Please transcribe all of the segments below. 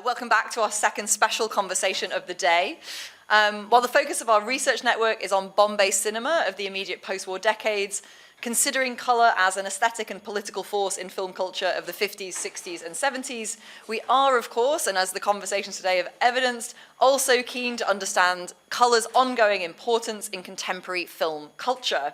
Welcome back to our second special conversation of the day. While the focus of our research network is on Bombay cinema of the immediate post-war decades, considering colour as an aesthetic and political force in film culture of the 50s, 60s and 70s, we are, of course, and as the conversations today have evidenced, also keen to understand colour's ongoing importance in contemporary film culture.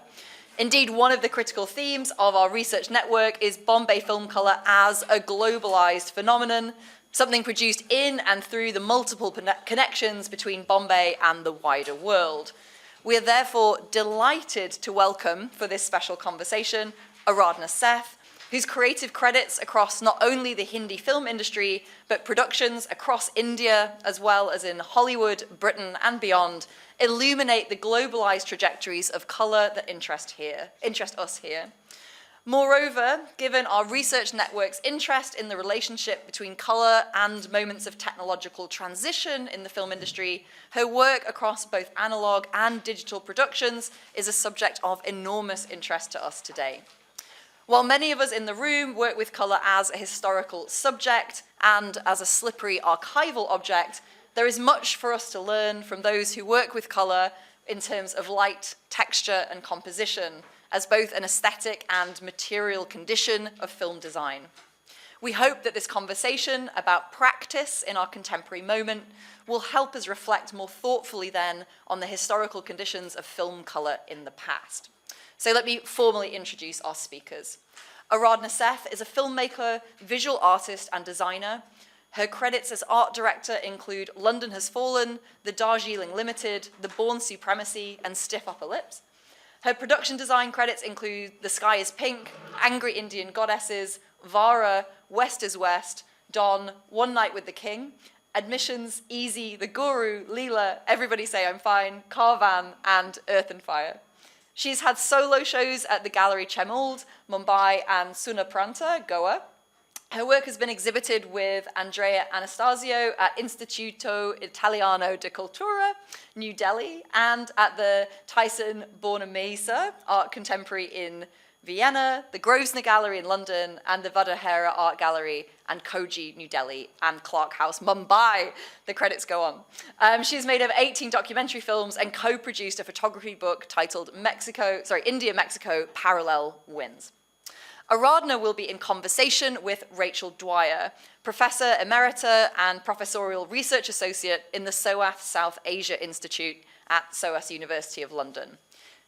Indeed, one of the critical themes of our research network is Bombay film colour as a globalised phenomenon, something produced in and through the multiple connections between Bombay and the wider world. We are therefore delighted to welcome, for this special conversation, Aradhana Seth, whose creative credits across not only the Hindi film industry, but productions across India, as well as in Hollywood, Britain, and beyond, illuminate the globalized trajectories of colour that interest us here. Moreover, given our research network's interest in the relationship between colour and moments of technological transition in the film industry, her work across both analogue and digital productions is a subject of enormous interest to us today. While many of us in the room work with colour as a historical subject and as a slippery archival object, there is much for us to learn from those who work with colour in terms of light, texture, and composition, as both an aesthetic and material condition of film design. We hope that this conversation about practice in our contemporary moment will help us reflect more thoughtfully then on the historical conditions of film colour in the past. So let me formally introduce our speakers. Aradhana Seth is a filmmaker, visual artist, and designer. Her credits as art director include London Has Fallen, The Darjeeling Limited, The Bourne Supremacy, and Stiff Upper Lips. Her production design credits include The Sky is Pink, Angry Indian Goddesses, Vara, West is West, Don, One Night with the King, Admissions, Easy, The Guru, Leela, Everybody Say I'm Fine, Carvan, and Earth and Fire. She's had solo shows at the Gallery Chemuld, Mumbai, and Sunapranta, Goa. Her work has been exhibited with Andrea Anastasio at Istituto Italiano di Cultura, New Delhi, and at the Tyson Bornemisza Art Contemporary in Vienna, the Grosvenor Gallery in London, and the Vadodara Art Gallery and Koji, New Delhi, and Clark House, Mumbai. The credits go on. She's made over 18 documentary films and co-produced a photography book titled India, Mexico, Parallel Winds. Aradhana will be in conversation with Rachel Dwyer, Professor Emerita and Professorial Research Associate in the SOAS South Asia Institute at SOAS University of London.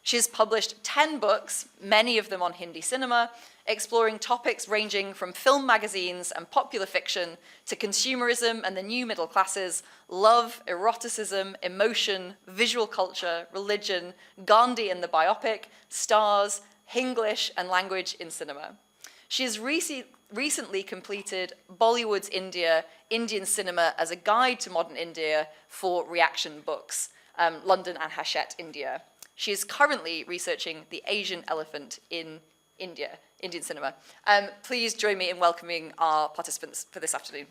She has published 10 books, many of them on Hindi cinema, exploring topics ranging from film magazines and popular fiction to consumerism and the new middle classes, love, eroticism, emotion, visual culture, religion, Gandhi and the biopic, stars, Hinglish, and language in cinema. She has recently completed Bollywood's India, Indian cinema as a guide to modern India for Reaction Books, London and Hachette, India. She is currently researching the Asian elephant in India, Indian cinema. Please join me in welcoming our participants for this afternoon.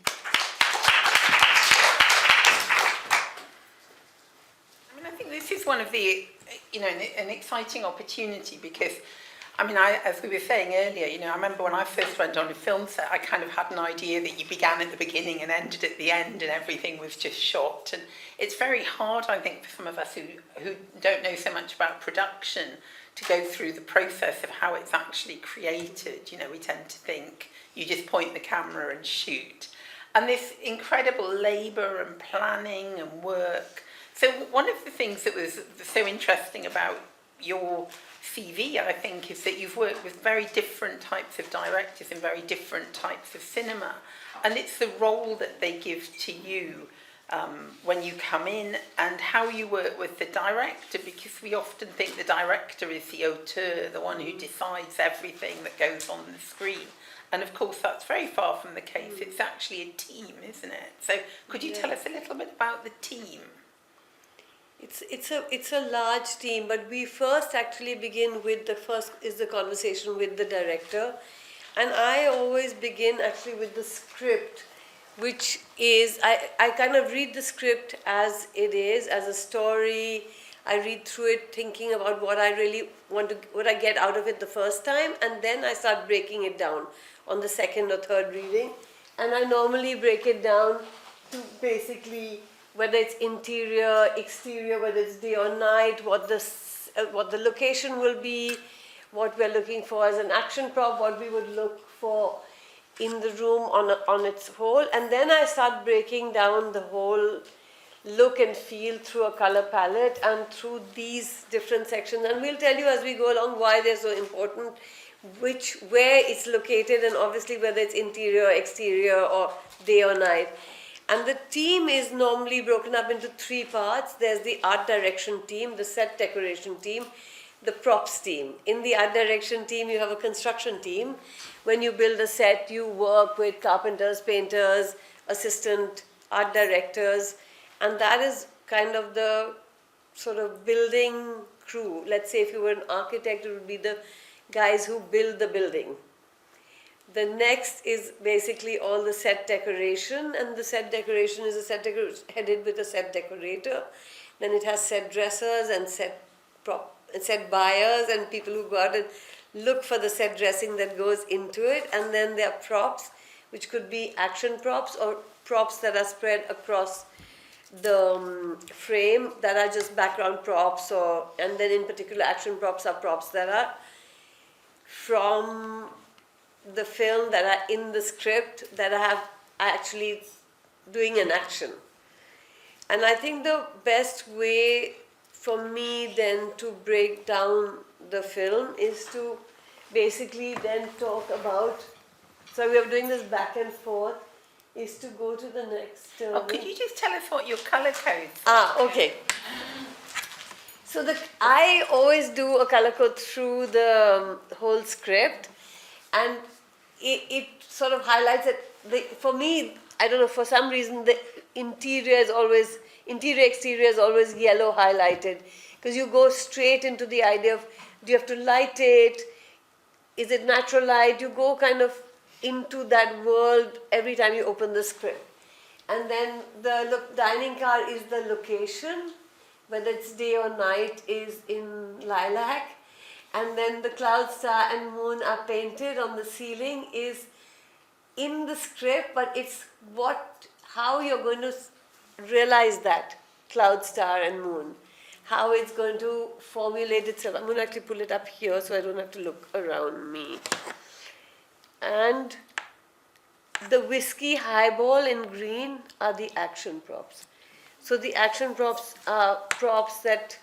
I think this is one of the, an exciting opportunity because, as we were saying earlier, I remember when I first went on a film set, I kind of had an idea that you began at the beginning and ended at the end and everything was just shot. And it's very hard, I think, for some of us who don't know so much about production to go through the process of how it's actually created. We tend to think you just point the camera and shoot. And this incredible labour and planning and work. So one of the things that was so interesting about your CV, I think, is that you've worked with very different types of directors and very different types of cinema. And it's the role that they give to you when you come in and how you work with the director, because we often think the director is the auteur, the one who decides everything that goes on the screen. And of course, that's very far from the case. It's actually a team, isn't it? So could you tell us a little bit about the team? It's a large team, but we first actually begin with the conversation with the director, and I always begin actually with the script, which is I kind of read the script as it is, as a story. I read through it thinking about what I really what I get out of it the first time, and then I start breaking it down on the second or third reading, and I normally break it down to basically, whether it's interior, exterior, whether it's day or night, what the location will be, what we're looking for as an action prop, what we would look for in the room on its whole. And then I start breaking down the whole look and feel through a color palette and through these different sections. And we'll tell you as we go along why they're so important, where it's located, and obviously whether it's interior, exterior, or day or night. And the team is normally broken up into three parts. There's the art direction team, the set decoration team, the props team. In the art direction team, you have a construction team. When you build a set, you work with carpenters, painters, assistant art directors, and that is kind of the sort of building crew. Let's say if you were an architect, it would be the guys who build the building. The next is basically all the set decoration, and the set decoration is headed with a set decorator. Then it has set dressers and set buyers and people who go out and look for the set dressing that goes into it. And then there are props, which could be action props or props that are spread across the frame that are just background props, and then in particular action props are props that are from the film, that are in the script, that are actually doing an action. And I think the best way for me then to break down the film is to basically then talk about, so we are doing this back and forth, is to go to the next. Could you just tell us what your colour codes are? Okay. So I always do a color code through the whole script, and it sort of highlights it. For me, I don't know, for some reason the interior exterior is always yellow highlighted, because you go straight into the idea of, do you have to light it? Is it natural light? You go kind of into that world every time you open the script. And then the dining car is the location, whether it's day or night, is in lilac. And then the cloud, star and moon are painted on the ceiling, is in the script, but it's how you're going to realize that cloud, star and moon, how it's going to formulate itself. I'm going to actually pull it up here so I don't have to look around me. And the whiskey highball in green are the action props. So the action props are props that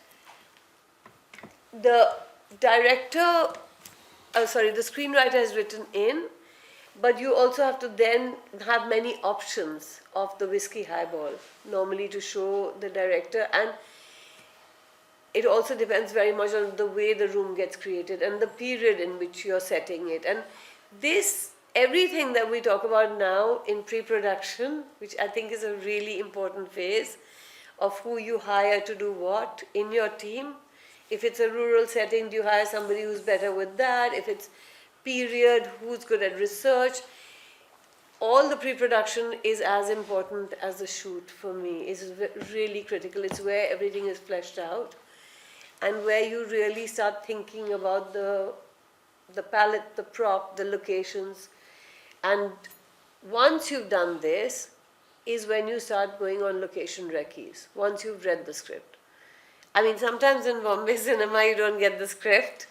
the the screenwriter has written in, but you also have to then have many options of the whiskey highball, normally to show the director. And it also depends very much on the way the room gets created and the period in which you're setting it. And everything that we talk about now in pre-production, which I think is a really important phase of who you hire to do what in your team. If it's a rural setting, do you hire somebody who's better with that? If it's period, who's good at research? All the pre-production is as important as the shoot for me. It's really critical. It's where everything is fleshed out and where you really start thinking about the palette, the prop, the locations. And once you've done this is when you start going on location recce's, once you've read the script. I mean, sometimes in Bombay cinema you don't get the script,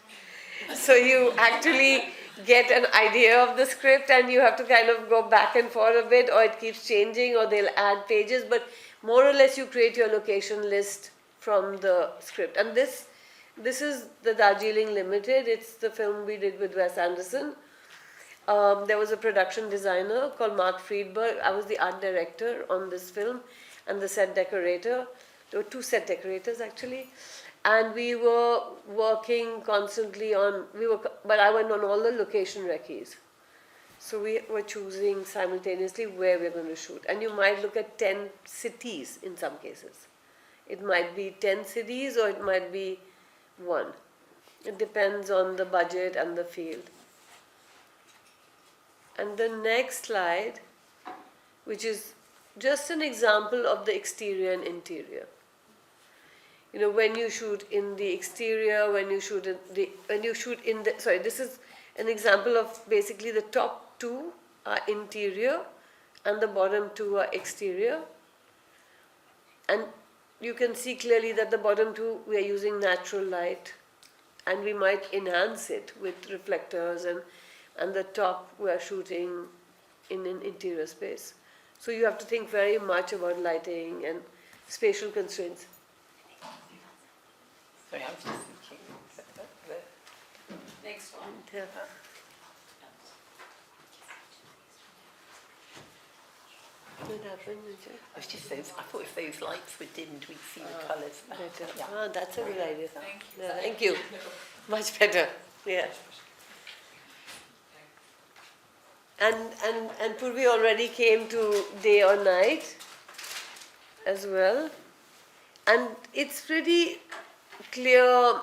so you actually get an idea of the script and you have to kind of go back and forth a bit, or it keeps changing, or they'll add pages, but more or less you create your location list from the script. And this is the Darjeeling Limited. It's the film we did with Wes Anderson. There was a production designer called Mark Friedberg. I was the art director on this film and the set decorator. There were two set decorators actually, and we were working constantly but I went on all the location recce's. So we were choosing simultaneously where we're going to shoot. And you might look at 10 cities in some cases. It might be 10 cities or it might be one. It depends on the budget and the field. And the next slide, which is just an example of the exterior and interior. You know, when you shoot in the exterior, this is an example of basically the top two are interior and the bottom two are exterior. And you can see clearly that the bottom two we are using natural light, and we might enhance it with reflectors, and the top we are shooting in an interior space. So you have to think very much about lighting and spatial constraints. Sorry, I was just thinking. Next one. Yeah. What happened, Vijay? I was just those. I thought if those lights were dimmed, we'd see the colours better. Better. Ah, that's a good idea. Thank you. Yeah, thank you. Much better. Yeah. And Purvi already came to day or night as well. And it's pretty clear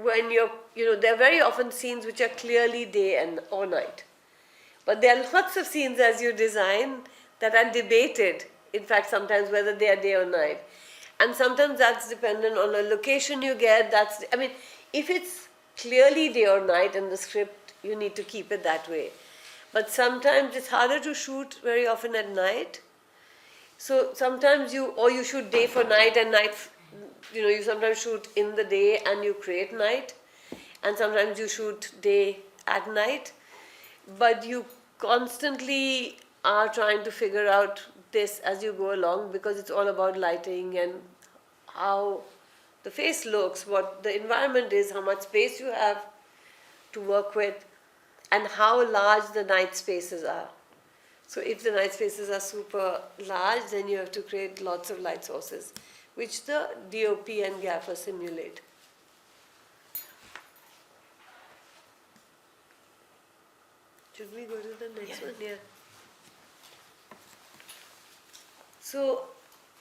when there are very often scenes which are clearly day and or night. But there are lots of scenes as you design that are debated, in fact, sometimes whether they are day or night. And sometimes that's dependent on a location you get. If it's clearly day or night in the script, you need to keep it that way. But sometimes it's harder to shoot very often at night. So sometimes you shoot day for night, and night, you sometimes shoot in the day and you create night. And sometimes you shoot day at night. But you constantly are trying to figure out this as you go along, because it's all about lighting and how the face looks, what the environment is, how much space you have to work with, and how large the night spaces are. So if the night spaces are super large, then you have to create lots of light sources, which the DOP and gaffer simulate. Should we go to the next one? Yeah. So,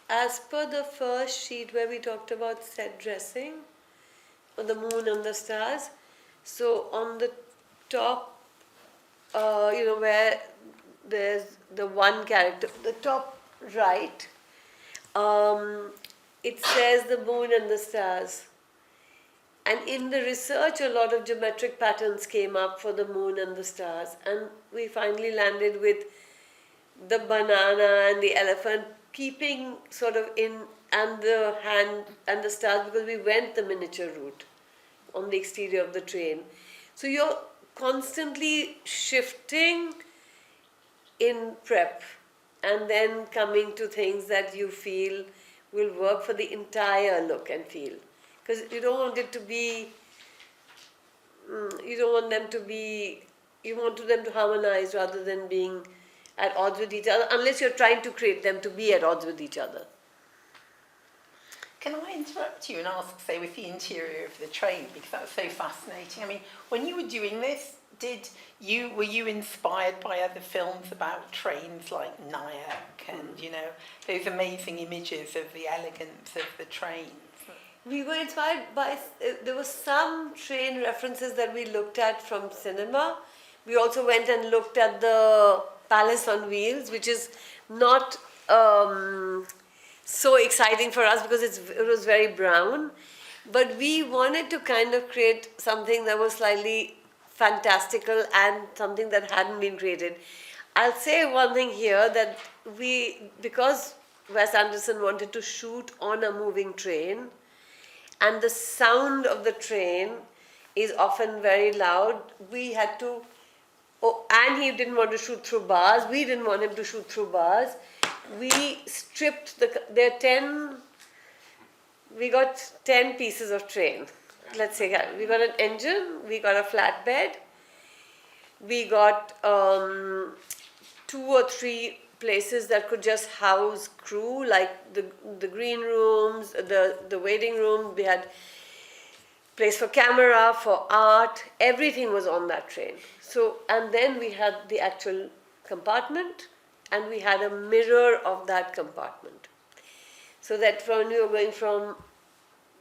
as per the first sheet where we talked about set dressing, on the moon and the stars, so on the top, where there's the one character, the top right, it says the moon and the stars. And in the research, a lot of geometric patterns came up for the moon and the stars. And we finally landed with the banana and the elephant keeping sort of in, and the hand and the stars, because we went the miniature route on the exterior of the train. So you're constantly shifting in prep and then coming to things that you feel will work for the entire look and feel. Because you don't want it to be, you want them to harmonize rather than being at odds with each other, unless you're trying to create them to be at odds with each other. Can I interrupt you and ask, say, with the interior of the train, because that was so fascinating. When you were doing this, were you inspired by other films about trains like Nyack and, those amazing images of the elegance of the trains? We were inspired by, there were some train references that we looked at from cinema. We also went and looked at the Palace on Wheels, which is not so exciting for us because it was very brown. But we wanted to kind of create something that was slightly fantastical and something that hadn't been created. I'll say one thing here, that because Wes Anderson wanted to shoot on a moving train, and the sound of the train is often very loud, we had to, and he didn't want to shoot through bars, we didn't want him to shoot through bars. We stripped we got 10 pieces of train. Let's say we got an engine, we got a flatbed, we got 2 or 3 places that could just house crew, like the green rooms, the waiting room. We had place for camera, for art. Everything was on that train. So, and then we had the actual compartment, and we had a mirror of that compartment. So that when we were going from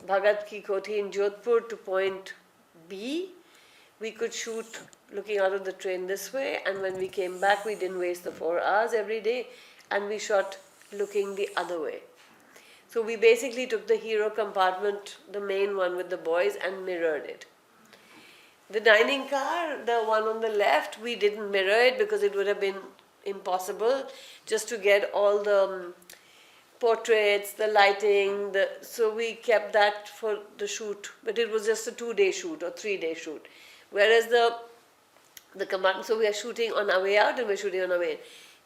Bhagat Ki Kothi in Jodhpur to point B, we could shoot looking out of the train this way, and when we came back, we didn't waste the 4 hours every day, and we shot looking the other way. So we basically took the hero compartment, the main one with the boys, and mirrored it. The dining car, the one on the left, we didn't mirror it because it would have been impossible just to get all the portraits, the lighting, so we kept that for the shoot, but it was just a 2-day shoot or 3-day shoot. Whereas the compartment, so we are shooting on our way out and we're shooting on our way in.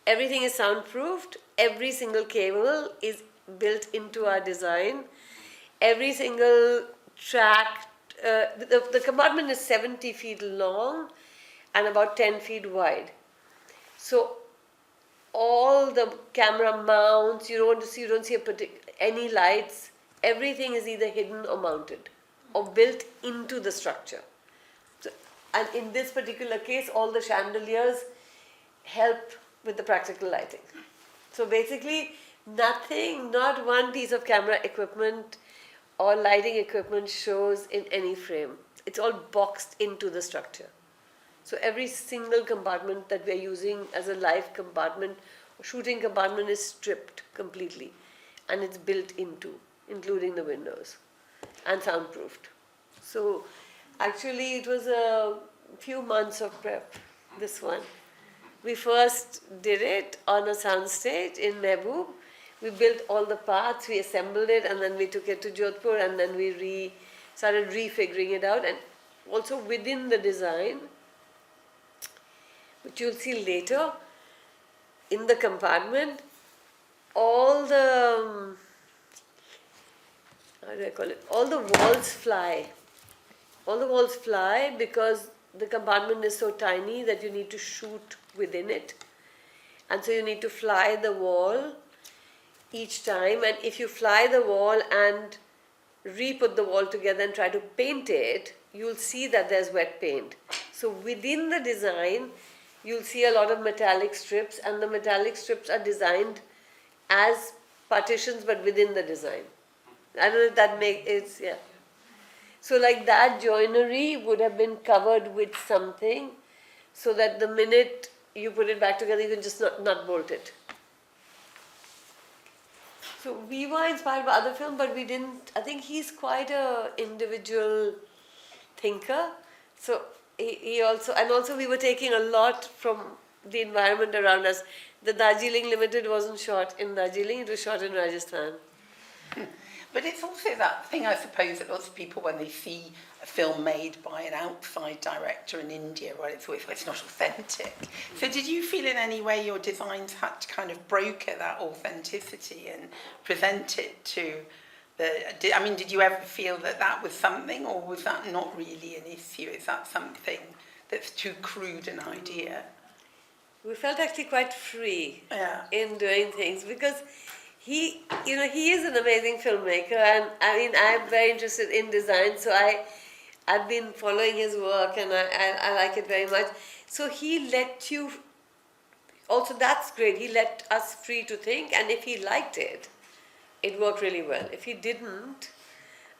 Everything is soundproofed, every single cable is built into our design, every single track, the compartment is 70 feet long and about 10 feet wide. So all the camera mounts, you don't see any lights, everything is either hidden or mounted or built into the structure. So, and in this particular case, all the chandeliers help with the practical lighting. So basically, nothing, not one piece of camera equipment or lighting equipment shows in any frame. It's all boxed into the structure. So every single compartment that we're using as a live compartment, shooting compartment is stripped completely and it's built into, including the windows and soundproofed. So actually it was a few months of prep, this one. We first did it on a soundstage in Mehboob. We built all the parts, we assembled it, and then we took it to Jodhpur, and then we started refiguring it out. And also within the design, which you'll see later, in the compartment, all the, how do I call it, all the walls fly. All the walls fly because the compartment is so tiny that you need to shoot within it. And so you need to fly the wall each time, and if you fly the wall and re-put the wall together and try to paint it, you'll see that there's wet paint. So within the design, you'll see a lot of metallic strips, and the metallic strips are designed as partitions but within the design. I don't know if that makes it, yeah. So like that joinery would have been covered with something so that the minute you put it back together, you can just not bolt it. So we were inspired by other films, but we didn't, I think he's quite a individual thinker. So he also, and also we were taking a lot from the environment around us. The Darjeeling Limited wasn't shot in Darjeeling, it was shot in Rajasthan. But it's also that thing, I suppose, that lots of people, when they see a film made by an outside director in India, well, it's not authentic. So did you feel in any way your designs had to kind of broker that authenticity and present it to the... I mean, did you ever feel that that was something, or was that not really an issue? Is that something that's too crude an idea? We felt actually quite free in doing things because he is an amazing filmmaker, and I mean, I'm very interested in design, so I've been following his work, and I like it very much. So he let you, also that's great, he let us free to think, and if he liked it, it worked really well. If he didn't,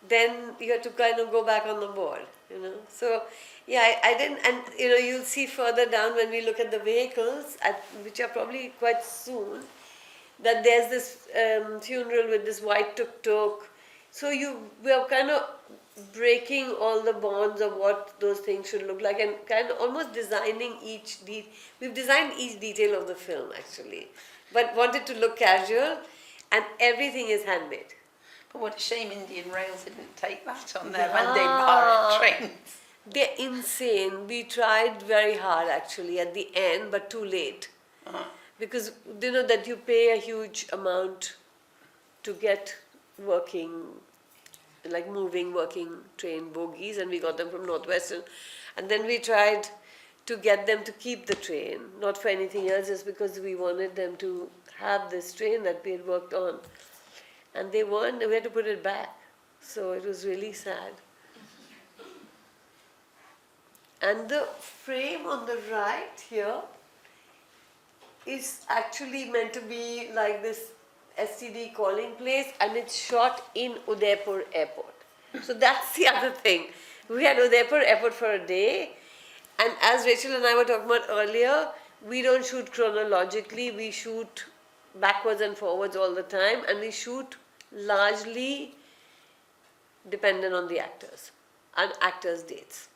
then you had to kind of go back on the board, So yeah, I didn't, and you'll see further down when we look at the vehicles, which are probably quite soon, that there's this funeral with this white tuk-tuk. So we are kind of breaking all the bonds of what those things should look like, and kind of almost designing we've designed each detail of the film actually, but wanted to look casual, and everything is handmade. But what a shame Indian Rails didn't take that on their Vande Bharat trains. They're insane. We tried very hard actually at the end, but too late. Because that you pay a huge amount to get working train bogies, and we got them from Northwestern. And then we tried to get them to keep the train, not for anything else, just because we wanted them to have this train that we had worked on. And they weren't, we had to put it back. So it was really sad. And the frame on the right here is actually meant to be like this STD calling place, and it's shot in Udaipur Airport. So that's the other thing. We had Udaipur Airport for a day, and as Rachel and I were talking about earlier, we don't shoot chronologically, we shoot backwards and forwards all the time, and we shoot largely dependent on the actors and actors' dates.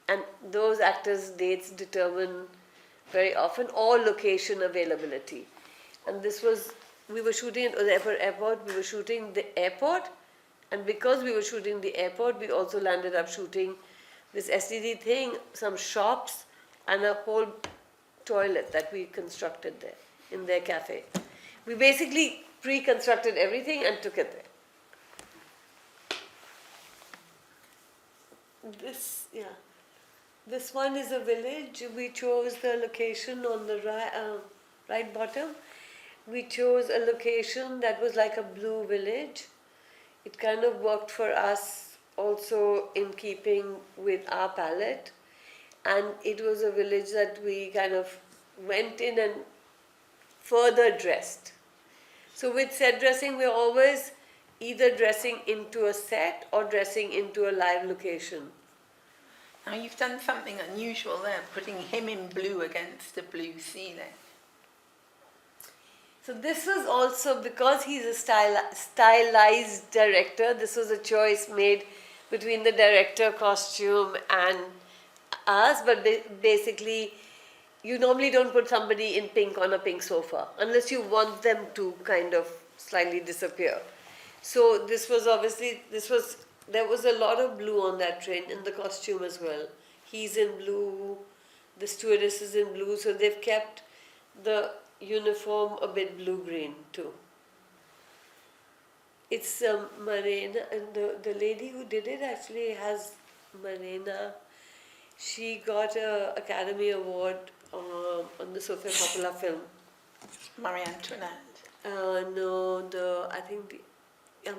And those actors' dates determine very often, or location availability. And this was, we were shooting at the airport, we were shooting the airport, and because we were shooting the airport, we also landed up shooting this STD thing, some shops, and a whole toilet that we constructed there in their cafe. We basically pre-constructed everything and took it there. This one is a village. We chose the location on the right bottom. We chose a location that was like a blue village. It kind of worked for us also in keeping with our palette. And it was a village that we kind of went in and further dressed. So with set dressing, we're always either dressing into a set or dressing into a live location. Now you've done something unusual there, putting him in blue against a blue ceiling. So this was also, because he's a stylized director, this was a choice made between the director, costume and us, but basically you normally don't put somebody in pink on a pink sofa unless you want them to kind of slightly disappear. So this was obviously, there was a lot of blue on that train, in the costume as well. He's in blue, the stewardess is in blue, so they've kept the uniform a bit blue-green too. It's Marina, and the lady who did it actually has Marina. She got an Academy Award on the Sofia Coppola film. Marie Antoinette. No,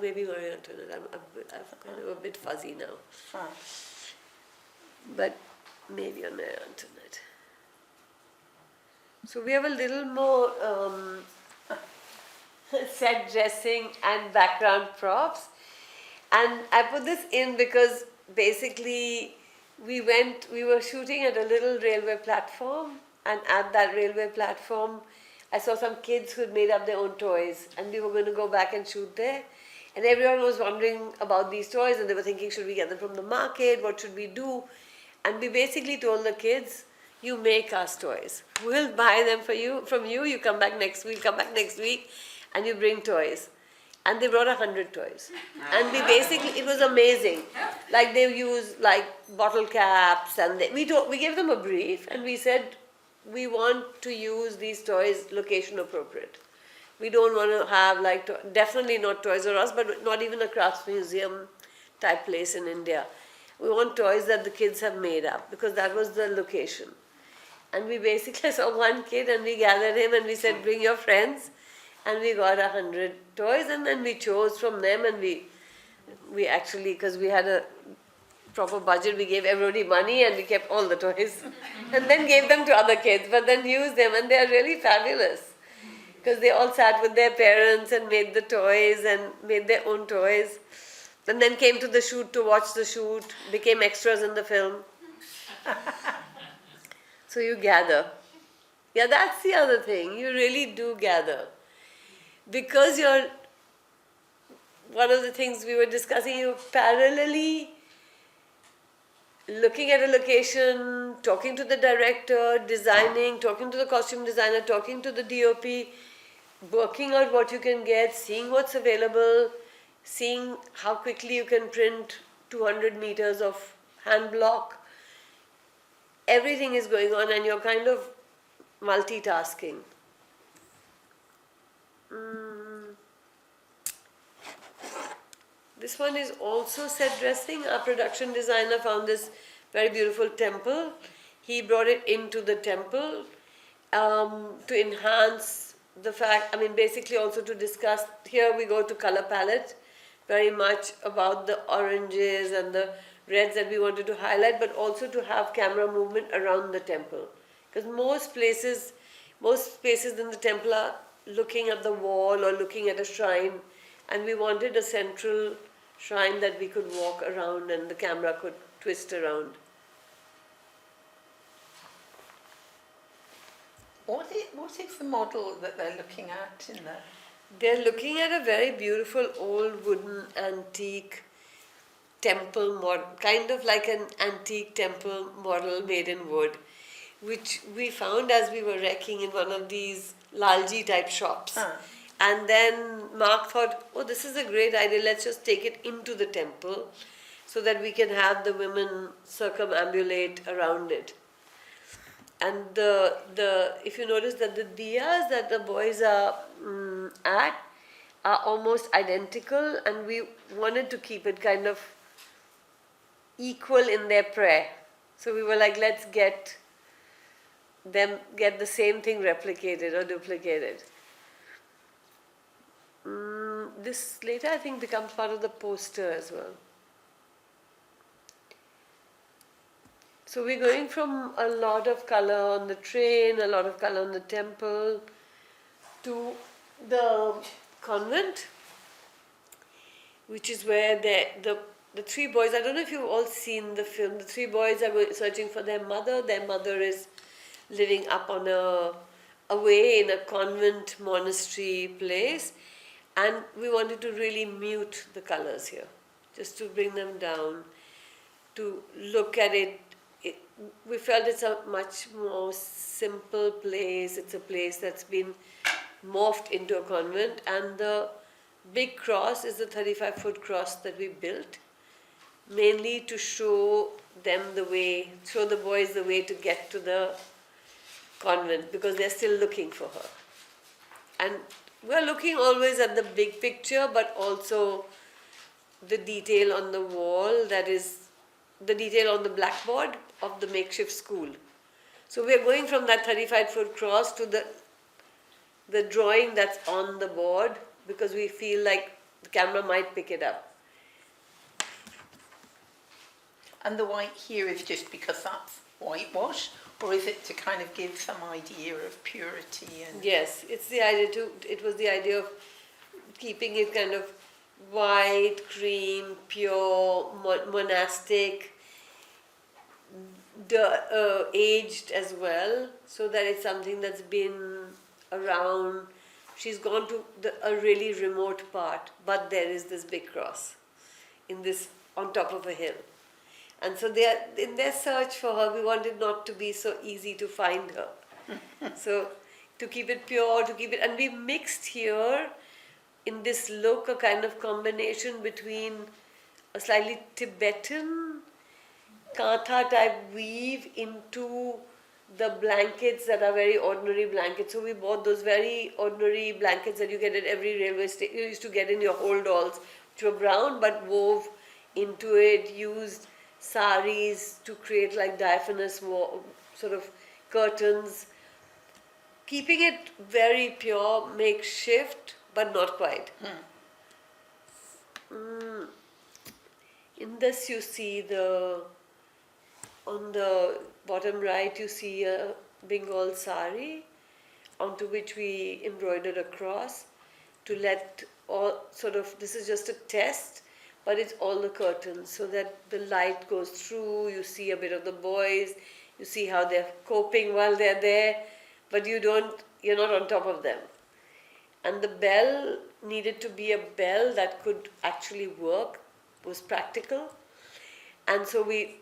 maybe Marie Antoinette. I'm kind of a bit fuzzy now. Fine. But maybe on Marie Antoinette. So we have a little more set dressing and background props. And I put this in because basically we were shooting at a little railway platform, and at that railway platform I saw some kids who had made up their own toys, and we were going to go back and shoot there. And everyone was wondering about these toys, and they were thinking, should we get them from the market? What should we do? And we basically told the kids, you make us toys. We'll buy them from you. We'll come back next week, and you bring toys. And they brought 100 toys. And we basically, it was amazing. Like they used like bottle caps, and we gave them a brief, and we said, we want to use these toys location appropriate. We don't want to have definitely not Toys R Us, but not even a crafts museum type place in India. We want toys that the kids have made up, because that was the location. And we basically saw one kid, and we gathered him, and we said, bring your friends. And we got 100 toys, and then we chose from them, and we actually, because we had a proper budget, we gave everybody money, and we kept all the toys. And then gave them to other kids, but then used them, and they are really fabulous. Because they all sat with their parents and made the toys and made their own toys. And then came to the shoot to watch the shoot, became extras in the film. So you gather. Yeah, that's the other thing. You really do gather. Because one of the things we were discussing, you're parallelly looking at a location, talking to the director, designing, talking to the costume designer, talking to the DOP, working out what you can get, seeing what's available, seeing how quickly you can print 200 meters of hand block. Everything is going on, and you're kind of multitasking. This one is also set dressing. Our production designer found this very beautiful temple. He brought it into the temple to enhance the fact, basically also to discuss, here we go to color palette, very much about the oranges and the reds that we wanted to highlight, but also to have camera movement around the temple. Because most spaces in the temple are looking at the wall or looking at a shrine, and we wanted a central shrine that we could walk around and the camera could twist around. What is the model that they're looking at in there? They're looking at a very beautiful old wooden antique temple model, kind of like an antique temple model made in wood. which we found as we were wrecking in one of these lalji type shops. And then Mark thought, oh, this is a great idea, let's just take it into the temple so that we can have the women circumambulate around it. And if you notice that the diyas that the boys are at are almost identical, and we wanted to keep it kind of equal in their prayer. So we were like, let's get the same thing replicated or duplicated. This later I think becomes part of the poster as well. So we're going from a lot of color on the train, a lot of color on the temple, to the convent, which is where the three boys, I don't know if you've all seen the film, the three boys are searching for their mother. Their mother is living up on away in a convent monastery place, and we wanted to really mute the colors here, just to bring them down, to look at it. We felt it's a much more simple place. It's a place that's been morphed into a convent, and the big cross is the 35-foot cross that we built, mainly to show them the way, show the boys the way to get to the convent, because they're still looking for her. And we're looking always at the big picture, but also the detail on the wall, that is the detail on the blackboard of the makeshift school. So we're going from that 35-foot cross to the drawing that's on the board, because we feel like the camera might pick it up. And the white here is just because that's whitewash, or is it to kind of give some idea of purity? And Yes, it's the idea it was the idea of keeping it kind of white, cream, pure, monastic, aged as well, so that it's something that's been around. She's gone to a really remote part, but there is this big cross on top of a hill. And so they are, in their search for her, we wanted not to be so easy to find her. So to keep it pure, and we mixed here in this look a kind of combination between a slightly Tibetan kantha type weave into the blankets that are very ordinary blankets. So we bought those very ordinary blankets that you get at every railway station. You used to get in your hold alls, which were brown, but wove into it, used saris to create like diaphanous sort of curtains, keeping it very pure, makeshift, but not quite. In this you see on the bottom right you see a Bengal sari onto which we embroidered a cross to let all sort of, this is just a test, but it's all the curtains so that the light goes through, you see a bit of the boys, you see how they're coping while they're there, but you're not on top of them. And the bell needed to be a bell that could actually work, was practical. And so we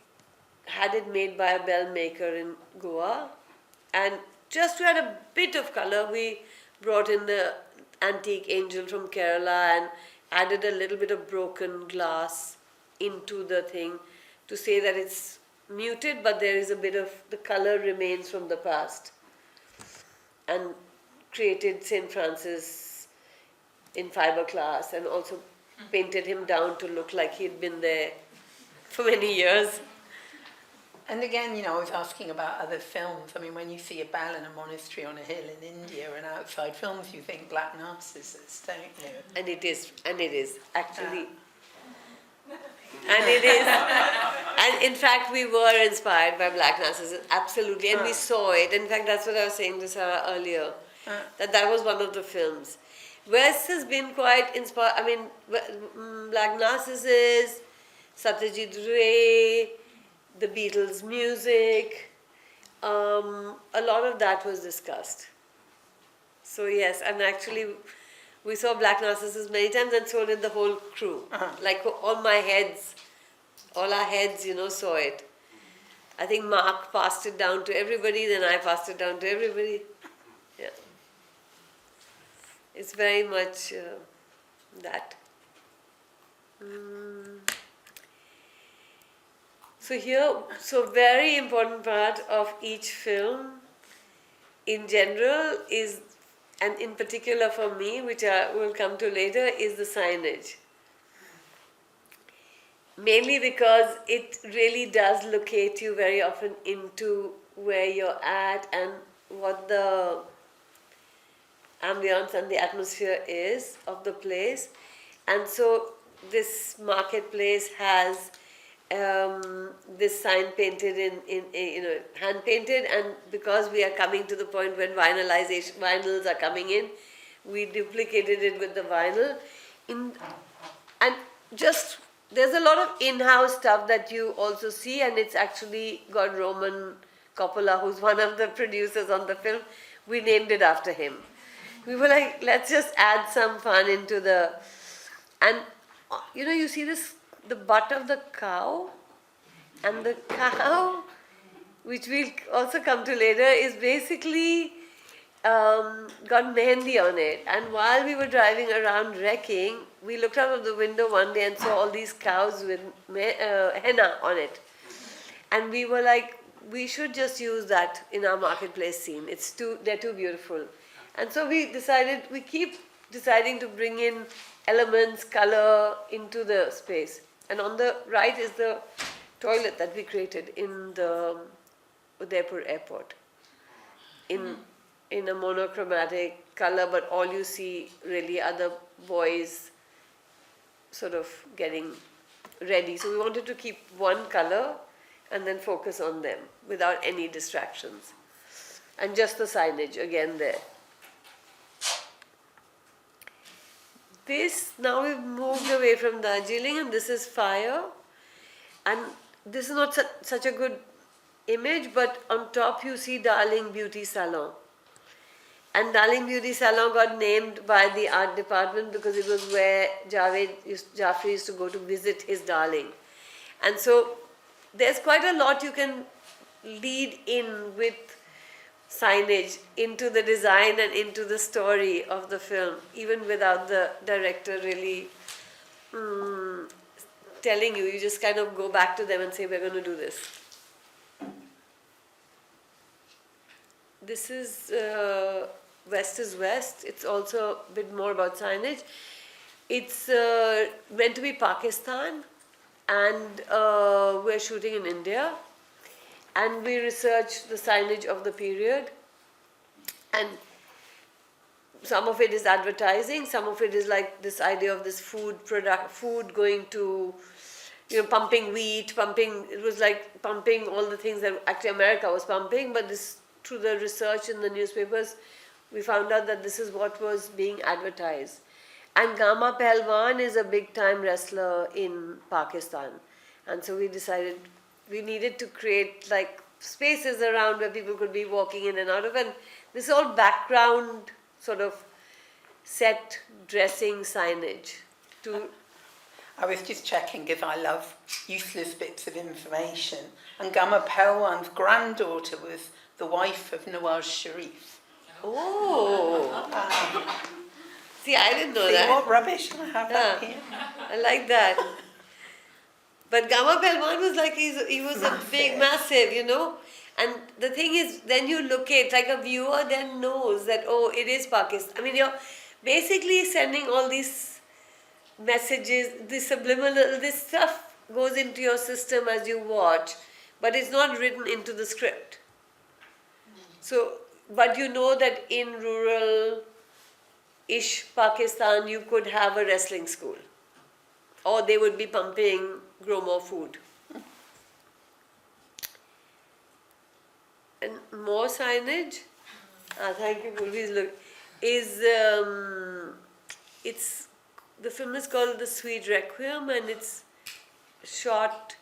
had it made by a bell maker in Goa. And just to add a bit of color, we brought in the antique angel from Kerala and added a little bit of broken glass into the thing to say that it's muted, but there is a bit of, the color remains from the past. And created St. Francis in fiberglass and also painted him down to look like he'd been there for many years. And again, I was asking about other films. I mean, when you see a bell in a monastery on a hill in India and outside films, you think Black Narcissus, don't you? And it is actually. And it is. And in fact, we were inspired by Black Narcissus, absolutely. And we saw it. In fact, that's what I was saying to Sarah earlier, that was one of the films. Wes has been quite inspired. I mean, Black Narcissus, Satyajit Ray, the Beatles' music, a lot of that was discussed. So yes, and actually we saw Black Narcissus many times, and so did the whole crew. Like all our heads, saw it. I think Mark passed it down to everybody, then I passed it down to everybody. Yeah. It's very much that. So here, so very important part of each film in general is, and in particular for me, which I will come to later, is the signage. Mainly because it really does locate you very often into where you're at and what the ambience and the atmosphere is of the place. And so this marketplace has this sign painted in hand painted, and because we are coming to the point when vinyls are coming in, we duplicated it with the vinyl. And just there's a lot of in-house stuff that you also see, and it's actually got Roman Coppola, who's one of the producers on the film. We named it after him. We were like, let's just add some fun into the, and you see this, the butt of the cow, and the cow, which we'll also come to later, is basically got mehendi on it. And while we were driving around wrecking, we looked out of the window one day and saw all these cows with henna on it. And we were like, we should just use that in our marketplace scene. They're too beautiful. And so we keep deciding to bring in elements, color into the space. And on the right is the toilet that we created in the Udaipur airport. In a monochromatic color, but all you see really are the boys sort of getting ready. So we wanted to keep one color and then focus on them without any distractions. And just the signage again there. Now we've moved away from Darjeeling, and this is fire. And this is not such a good image, but on top you see Darling Beauty Salon. And Darling Beauty Salon got named by the art department because it was where Jafri used to go to visit his darling. And so there's quite a lot you can lead in with signage into the design and into the story of the film, even without the director really telling you. You just kind of go back to them and say, we're going to do this. This is West is West. It's also a bit more about signage. It's meant to be Pakistan, and we're shooting in India. And we researched the signage of the period, and some of it is advertising, some of it is like this idea of this food going to, pumping wheat, it was like pumping all the things that actually America was pumping, but this, through the research in the newspapers, we found out that this is what was being advertised. And Gama Pehlwan is a big time wrestler in Pakistan. And so we decided we needed to create like spaces around where people could be walking in and out of, and this is all background sort of set dressing signage. I was just checking because I love useless bits of information, and Gama Pehlwan's granddaughter was the wife of Nawaz Sharif. Oh! See, I didn't know that. See what rubbish I have that here. I like that. But Gama Pehlwan was like, he was a big, massive, And the thing is, then you locate, like a viewer then knows that, oh, it is Pakistan. I mean, you're basically sending all these messages, this subliminal, this stuff goes into your system as you watch, but it's not written into the script. So, but you know that in rural-ish Pakistan, you could have a wrestling school. Or they would be pumping Grow More food. And more signage. Thank you, Purvi. Look, the film is called The Sweet Requiem, and it's shot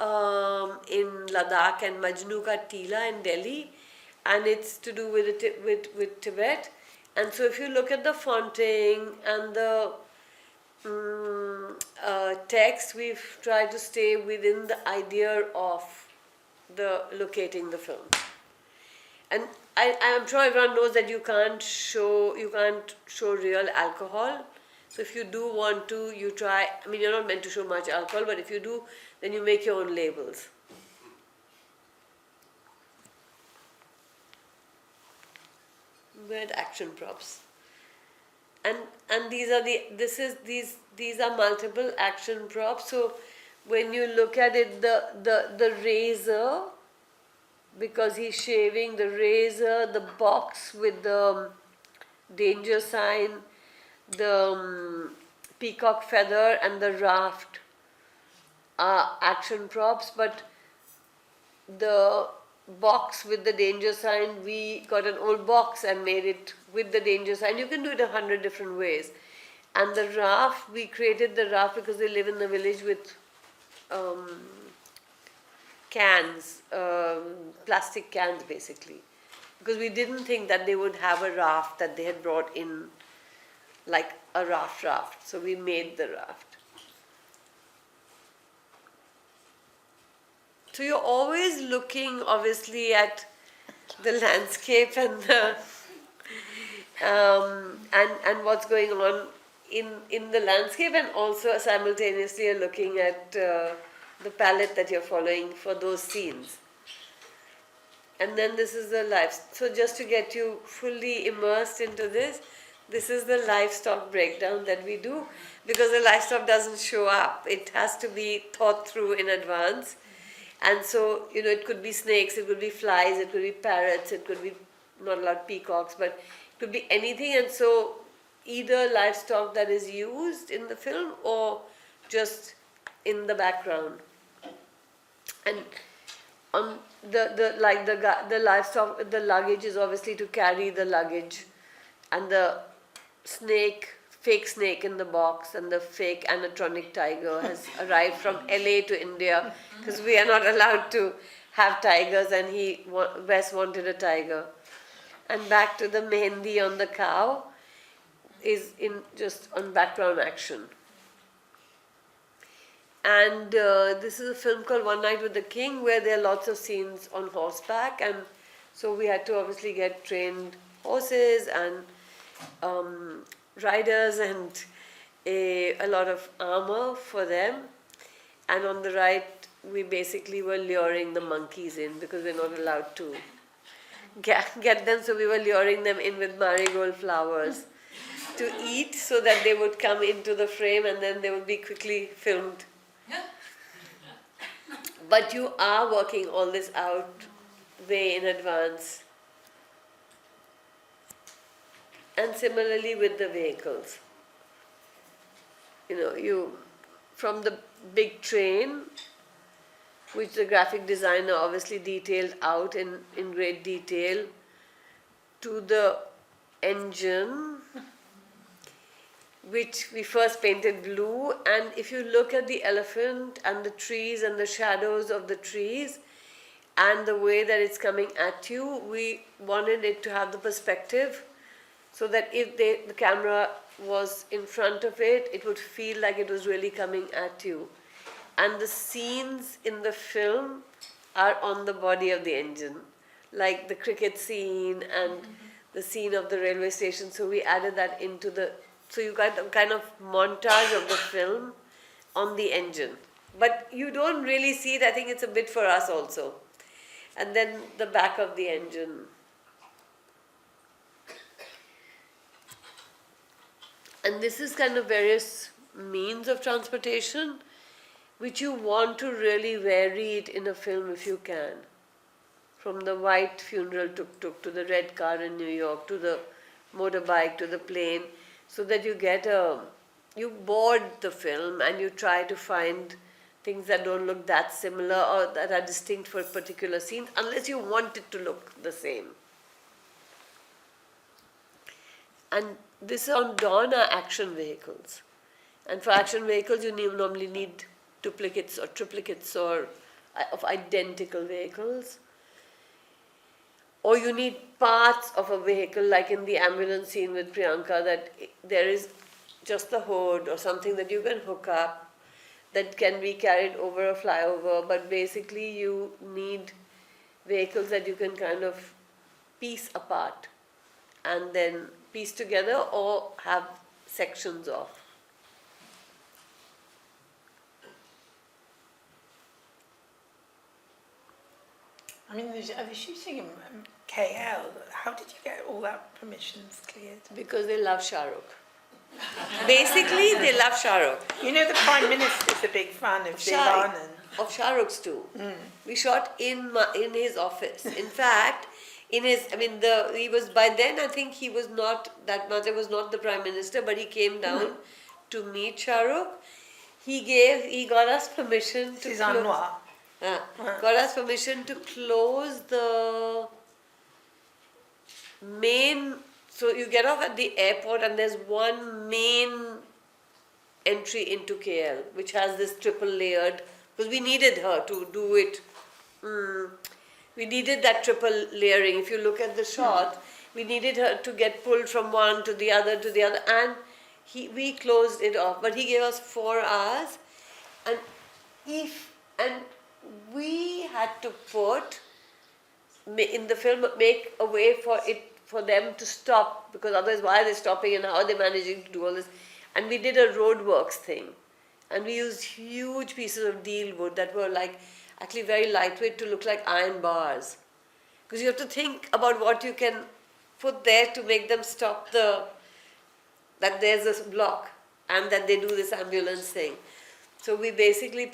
in Ladakh and Majnu Ka Tila in Delhi, and it's to do with Tibet. And so if you look at the fonting and the text, we've tried to stay within the idea of the locating the film. And I'm sure everyone knows that you can't show real alcohol. So if you do want to, you try. I mean, you're not meant to show much alcohol, but if you do, then you make your own labels. We're at action props, and these are multiple action props. So when you look at it, the razor, because he's shaving, the razor, the box with the danger sign, the peacock feather, and the raft are action props, but the box with the danger sign, we got an old box and made it with the danger sign. You can do it 100 different ways. And the raft, we created the raft because they live in the village with cans, plastic cans basically. Because we didn't think that they would have a raft that they had brought in, like a raft. So we made the raft. So you're always looking, obviously, at the landscape and the and what's going on in the landscape, and also simultaneously you're looking at the palette that you're following for those scenes. And then this is the life. So just to get you fully immersed into this is the livestock breakdown that we do, because the livestock doesn't show up. It has to be thought through in advance. And so, it could be snakes, it could be flies, it could be parrots, it could be, not allowed peacocks, but it could be anything. And so, either livestock that is used in the film or just in the background. And on the livestock, the luggage is obviously to carry the luggage, and the fake snake in the box, and the fake animatronic tiger has arrived from LA to India, because we are not allowed to have tigers, and Wes wanted a tiger. And back to the mehendi on the cow is just on background action. And this is a film called One Night with the King, where there are lots of scenes on horseback, and so we had to obviously get trained horses and riders and a lot of armor for them. And on the right, we basically were luring the monkeys in, because we're not allowed to get them, so we were luring them in with marigold flowers to eat, so that they would come into the frame and then they would be quickly filmed. But you are working all this out way in advance. And similarly with the vehicles. From the big train, which the graphic designer obviously detailed out in great detail, to the engine, which we first painted blue. And if you look at the elephant and the trees and the shadows of the trees and the way that it's coming at you, we wanted it to have the perspective, so that if the camera was in front of it, it would feel like it was really coming at you. And the scenes in the film are on the body of the engine, like the cricket scene and the scene of the railway station. So we added that so you got a kind of montage of the film on the engine. But you don't really see it. I think it's a bit for us also. And then the back of the engine. And this is kind of various means of transportation, which you want to really vary it in a film if you can. From the white funeral tuk-tuk to the red car in New York, to the motorbike, to the plane, so that you board the film and you try to find things that don't look that similar or that are distinct for particular scenes, unless you want it to look the same. And this on Dawn are action vehicles. And for action vehicles, you normally need duplicates or triplicates of identical vehicles. Or you need parts of a vehicle, like in the ambulance scene with Priyanka, that there is just the hood or something that you can hook up that can be carried over a flyover. But basically you need vehicles that you can kind of piece apart and then piece together or have sections of. I mean, the shooting in KL, how did you get all that permissions cleared? Because they love Shah Rukh. Basically, they love Shah Rukh. You know, the Prime Minister's a big fan of Shah, Dilanan. of Shah Rukh's too. We shot in his office. In fact, he was, by then I think he was not that much, was not the Prime Minister, but he came down to meet Shah Rukh. He got us permission to got us permission to close the main. So you get off at the airport and there's one main entry into KL, which has this triple layered, because we needed her to do it. We needed that triple layering. If you look at the shot, we needed her to get pulled from one to the other, and we closed it off. But he gave us 4 hours, and we had to put in the film, make a way for them to stop, because otherwise why are they stopping and how are they managing to do all this? And we did a roadworks thing, and we used huge pieces of deal wood that were like actually very lightweight to look like iron bars, because you have to think about what you can put there to make them stop that there's this block and that they do this ambulance thing. So we basically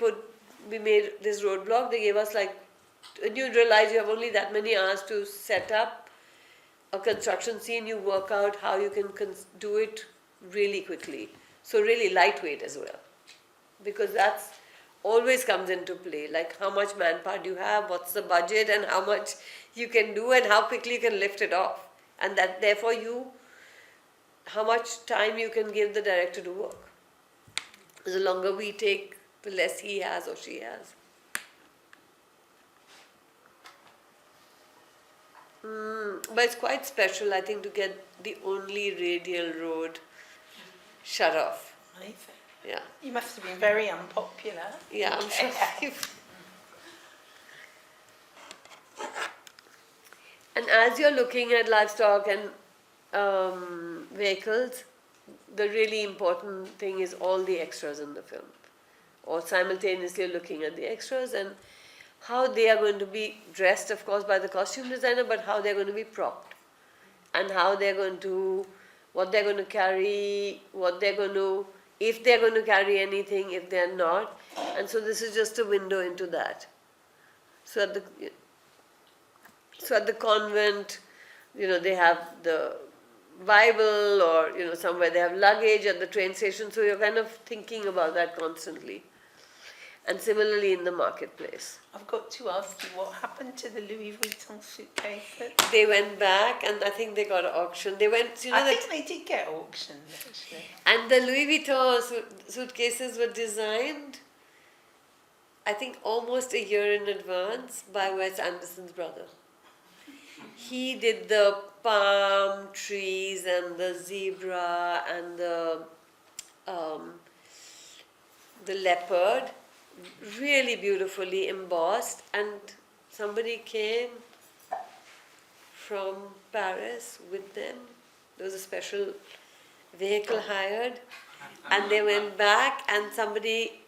made this roadblock. They gave us and you realize you have only that many hours to set up a construction scene. You work out how you can do it really quickly. So really lightweight as well, because that's always comes into play. Like how much manpower do you have, what's the budget, and how much you can do, and how quickly you can lift it off, and that therefore how much time you can give the director to work. The longer we take, the less he has or she has. But it's quite special, I think, to get the only radial road shut off. Amazing. Yeah. You must have been very unpopular. Yeah, I'm sure. And as you're looking at livestock and vehicles, the really important thing is all the extras in the film. Or simultaneously looking at the extras and how they are going to be dressed, of course, by the costume designer, but how they're going to be propped. And how they're going to, what they're going to carry, if they're going to carry anything, if they're not. And so this is just a window into that. So at the convent, they have the Bible, or somewhere they have luggage at the train station, so you're kind of thinking about that constantly. And similarly in the marketplace. I've got to ask you, what happened to the Louis Vuitton suitcases? They went back, and I think they got auctioned. They went, I think they did get auctioned, actually. And the Louis Vuitton suitcases were designed, I think, almost a year in advance by Wes Anderson's brother. He did the palm trees and the zebra and the leopard, really beautifully embossed, and somebody came from Paris with them. There was a special vehicle hired, and they went back, and somebody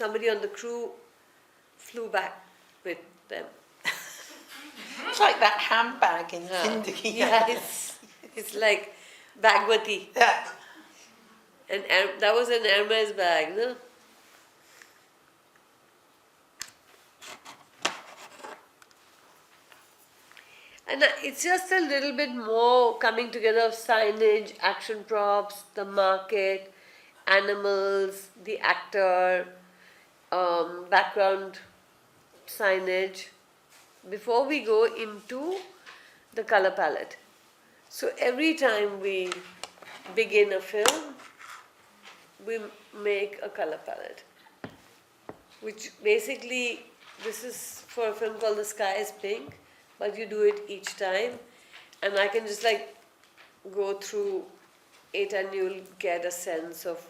on the crew flew back with them. It's like that handbag in Zindagi. Yeah, it's like Bagwati. Yeah. And that was an Hermes bag, no? And it's just a little bit more coming together of signage, action props, the market, animals, the actor, background signage, before we go into the color palette. So every time we begin a film, we make a color palette, which basically, this is for a film called The Sky is Pink, but you do it each time, and I can just go through it and you'll get a sense of,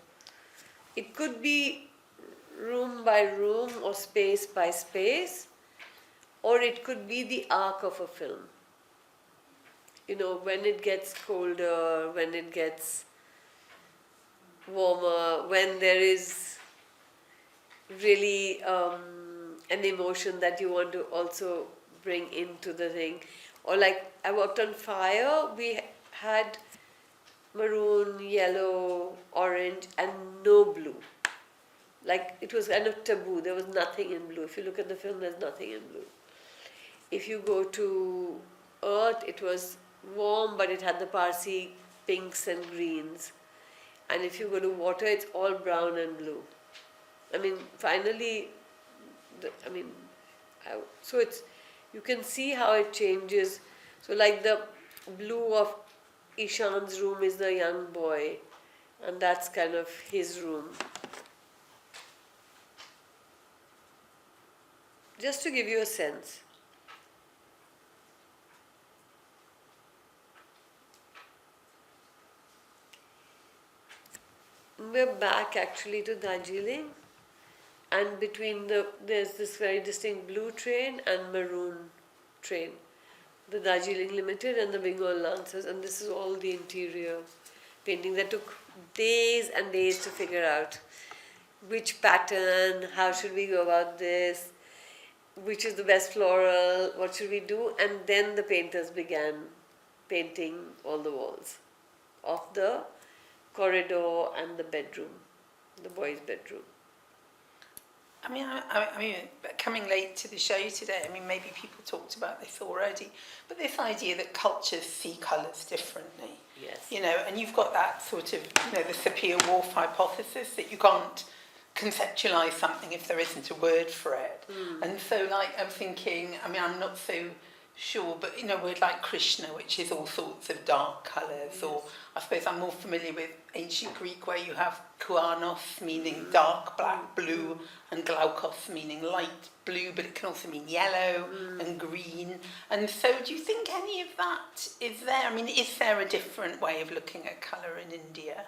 it could be room by room or space by space, or it could be the arc of a film. You know, when it gets colder, when it gets warmer, when there is really an emotion that you want to also bring into the thing. Or like I worked on fire, we had maroon, yellow, orange, and no blue. Like it was kind of taboo, there was nothing in blue. If you look at the film, there's nothing in blue. If you go to earth, it was warm, but it had the Parsi pinks and greens. And if you go to water, it's all brown and blue. I mean, finally, so it's, you can see how it changes. So like the blue of Ishan's room is the young boy, and that's kind of his room. Just to give you a sense. We're back actually to Darjeeling, and between there's this very distinct blue train and maroon train, the Darjeeling Limited and the Bengal Lancers, and this is all the interior painting that took days and days to figure out which pattern, how should we go about this, which is the best floral, what should we do, and then the painters began painting all the walls of the corridor and the bedroom, the boys' bedroom. I mean, coming late to the show today, I mean, maybe people talked about this already, but this idea that cultures see colours differently. Yes. You know, and you've got that sort of, you know, the Sapir-Whorf hypothesis that you can't conceptualise something if there isn't a word for it. And so, like, I'm thinking, I mean, I'm not so sure, but, you know, a word like Krishna, which is all sorts of dark colours, yes. Or I suppose I'm more familiar with ancient Greek where you have kouanos, meaning dark black blue, and glaukos, meaning light blue, but it can also mean yellow and green. And so do you think any of that is there? I mean, is there a different way of looking at colour in India?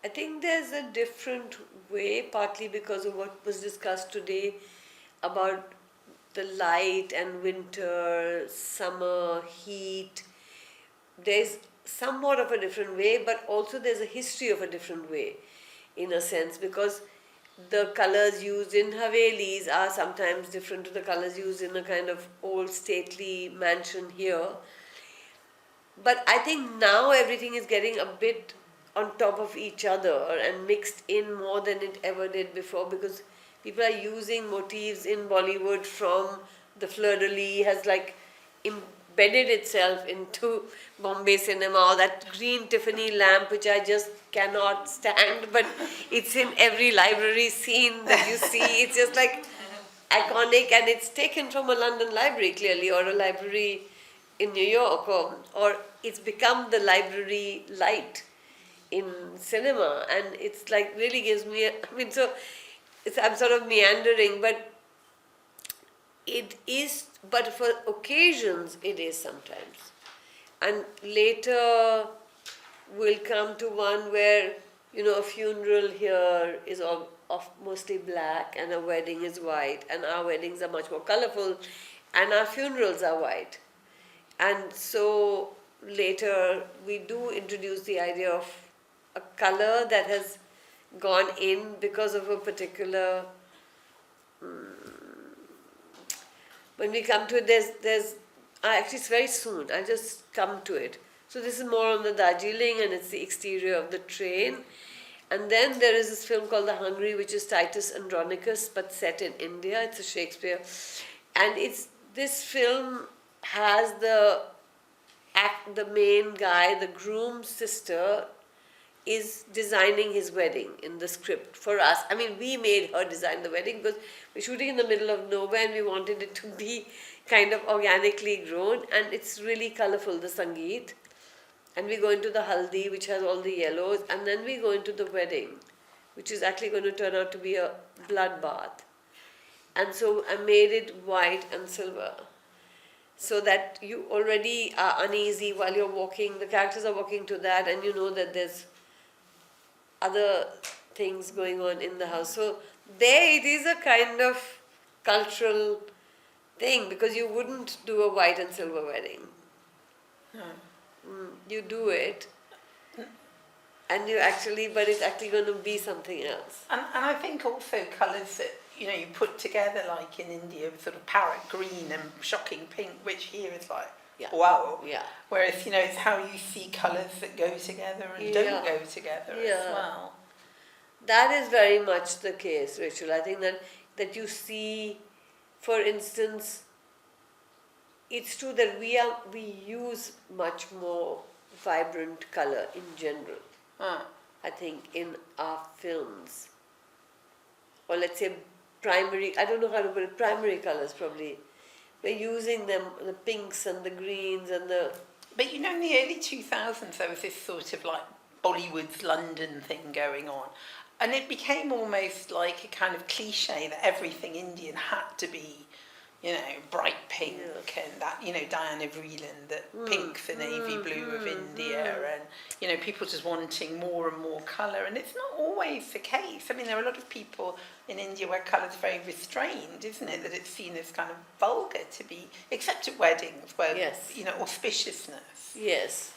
I think there's a different way, partly because of what was discussed today about the light and winter, summer, heat. There's somewhat of a different way, but also there's a history of a different way, in a sense, because the colours used in Havelis are sometimes different to the colours used in a kind of old stately mansion here. But I think now everything is getting a bit on top of each other and mixed in more than it ever did before, because people are using motifs in Bollywood from the fleur-de-lis has like embedded itself into Bombay cinema, or that green Tiffany lamp which I just cannot stand, but it's in every library scene that you see. It's just like iconic, and it's taken from a London library clearly, or a library in New York, or it's become the library light in cinema, and it's like really gives me I'm sort of meandering, but it is, but for occasions it is sometimes. And later we'll come to one where, you know, a funeral here is of mostly black and a wedding is white, and our weddings are much more colorful and our funerals are white. And so later we do introduce the idea of a color that has gone in because of a particular when we come to it, there's actually it's very soon, I'll just come to it. So this is more on the Darjeeling, and it's the exterior of the train. And then there is this film called The Hungry, which is Titus Andronicus, but set in India. It's a Shakespeare. And this film has the main guy, the groom's sister, is designing his wedding in the script for us. I mean, we made her design the wedding because we're shooting in the middle of nowhere and we wanted it to be kind of organically grown, and it's really colorful, the Sangeet. And we go into the Haldi, which has all the yellows, and then we go into the wedding, which is actually going to turn out to be a bloodbath. And so I made it white and silver, so that you already are uneasy while you're walking. The characters are walking to that, and you know that there's other things going on in the house. So there it is a kind of cultural thing, because you wouldn't do a white and silver wedding. No. You do it, and you actually, but it's actually going to be something else. And I think also colours that, you know, you put together, like in India, sort of parrot green and shocking pink, which here is like, Yeah. wow. Yeah. Whereas, you know, it's how you see colours that go together and Yeah. don't go together as Yeah. well. That is very much the case, Rachel. I think that you see, for instance, it's true that we use much more vibrant color in general. I think in our films, or let's say primary. I don't know how to put it. Primary colors probably. We're using them, the pinks and the greens and the. But you know, in the early 2000s, there was this sort of like Bollywood's London thing going on. And it became almost like a kind of cliche that everything Indian had to be, you know, bright pink and that, you know, Diana Vreeland, that pink's the navy blue of India, and, you know, people just wanting more and more colour. And it's not always the case. I mean, there are a lot of people in India where colour's very restrained, isn't it? That it's seen as kind of vulgar to be, except at weddings where, you know, auspiciousness. Yes.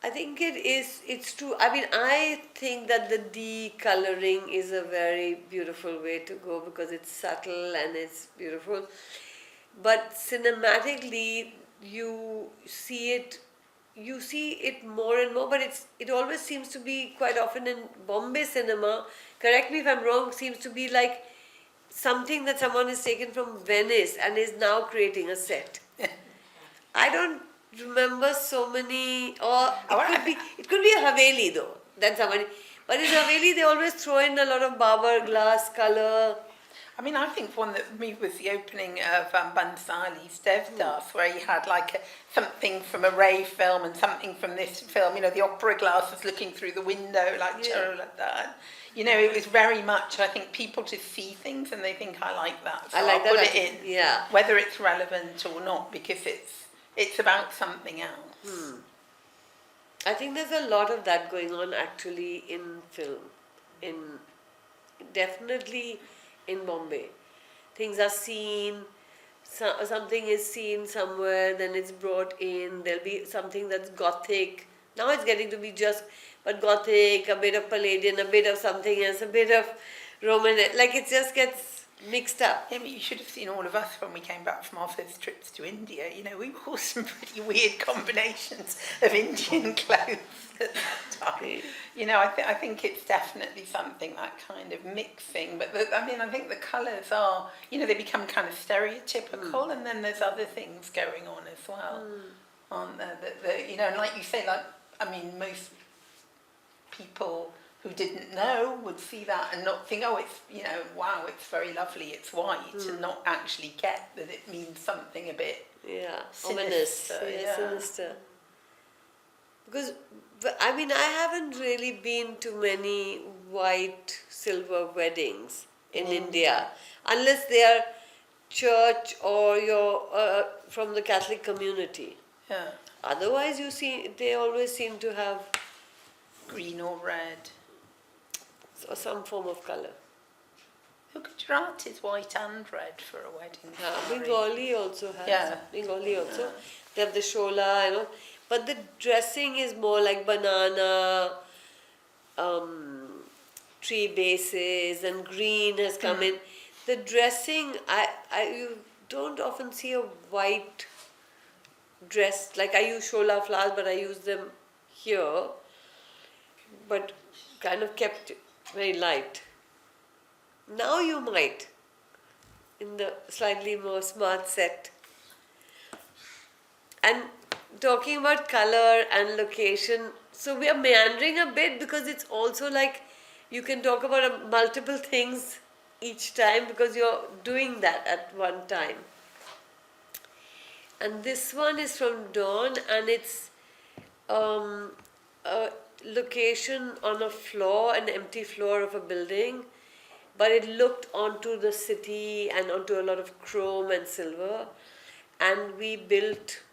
I think it's true. I mean, I think that the decoloring is a very beautiful way to go because it's subtle and it's beautiful. But cinematically, you see it more and more, but it always seems to be quite often in Bombay cinema, correct me if I'm wrong, seems to be like something that someone has taken from Venice and is now creating a set. I don't remember so many, or it could be a Haveli though, then somebody, but in Haveli they always throw in a lot of Babar glass colour. I mean, I think one that me was the opening of Bansali's Devdas, where he had like something from a Ray film and something from this film, you know, the opera glass was looking through the window, like that. You know, it was very much, I think people just see things and they think, I like that, so I like I'll that, put it in, whether it's relevant or not, because it's about something else. I think there's a lot of that going on actually in film, definitely in Bombay. Things are seen, something is seen somewhere, then it's brought in, there'll be something that's Gothic. Now it's getting to be but Gothic, a bit of Palladian, a bit of something else, a bit of Roman, like it just gets mixed up. Yeah, but you should have seen all of us when we came back from our first trips to India. You know, we wore some pretty weird combinations of Indian clothes at that time. You know, I think it's definitely something, that kind of mixing. But I think the colours are, you know, they become kind of stereotypical, and then there's other things going on as well. On you know, and like you say, like, I mean, most people who didn't know would see that and not think, oh, it's, you know, wow, it's very lovely, it's white, and not actually get that it means something a bit ominous, sinister. Because, I mean, I haven't really been to many white silver weddings in India, unless they are church or you're from the Catholic community. Yeah. Otherwise, they always seem to have green or red. Or some form of colour. Gujarat is white and red for a wedding. Bengali also has. Bengali also. They have the shola and all. But the dressing is more like banana, tree bases, and green has come in. The dressing, you don't often see a white dress. Like I use shola flowers, but I use them here. But kind of kept very light. Now you might, in the slightly more smart set. And talking about color and location, so we are meandering a bit because it's also like you can talk about multiple things each time because you're doing that at one time. And this one is from Dawn, and it's a location on a floor, an empty floor of a building, but it looked onto the city and onto a lot of chrome and silver, and we built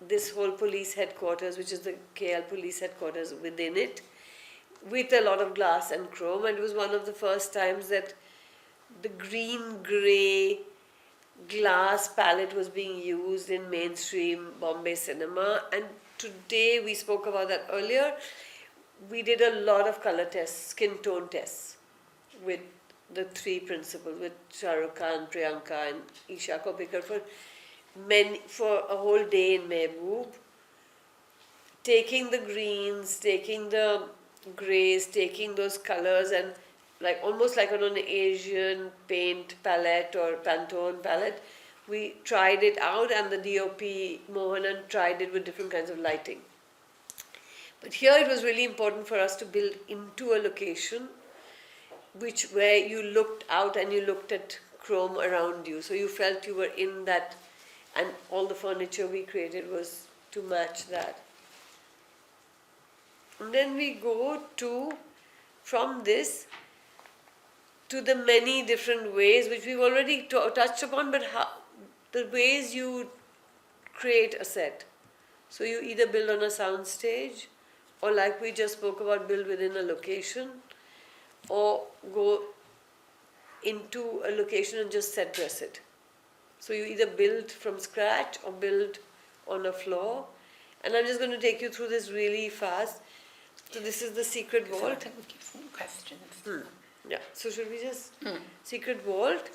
this whole police headquarters, which is the KL police headquarters, within it, with a lot of glass and chrome. And it was one of the first times that the green grey glass palette was being used in mainstream Bombay cinema, and today we spoke about that earlier. We did a lot of color tests, skin tone tests, with the three principals, with Shah Rukh Khan, Priyanka, and Isha Kopikar for a whole day in Mehboob, taking the greens, taking the grays, taking those colors, and like almost like on an Asian paint palette or Pantone palette, we tried it out, and the DOP Mohanan tried it with different kinds of lighting. But here it was really important for us to build into a location where you looked out and you looked at chrome around you. So you felt you were in that, and all the furniture we created was to match that. And then we go from this to the many different ways, which we've already touched upon, but the ways you create a set. So you either build on a sound stage, or like we just spoke about, build within a location, or go into a location and just set dress it. So you either build from scratch or build on a floor. And I'm just going to take you through this really fast. So this is the secret vault. So I think we'll give some questions. Yeah, so should we just secret vault,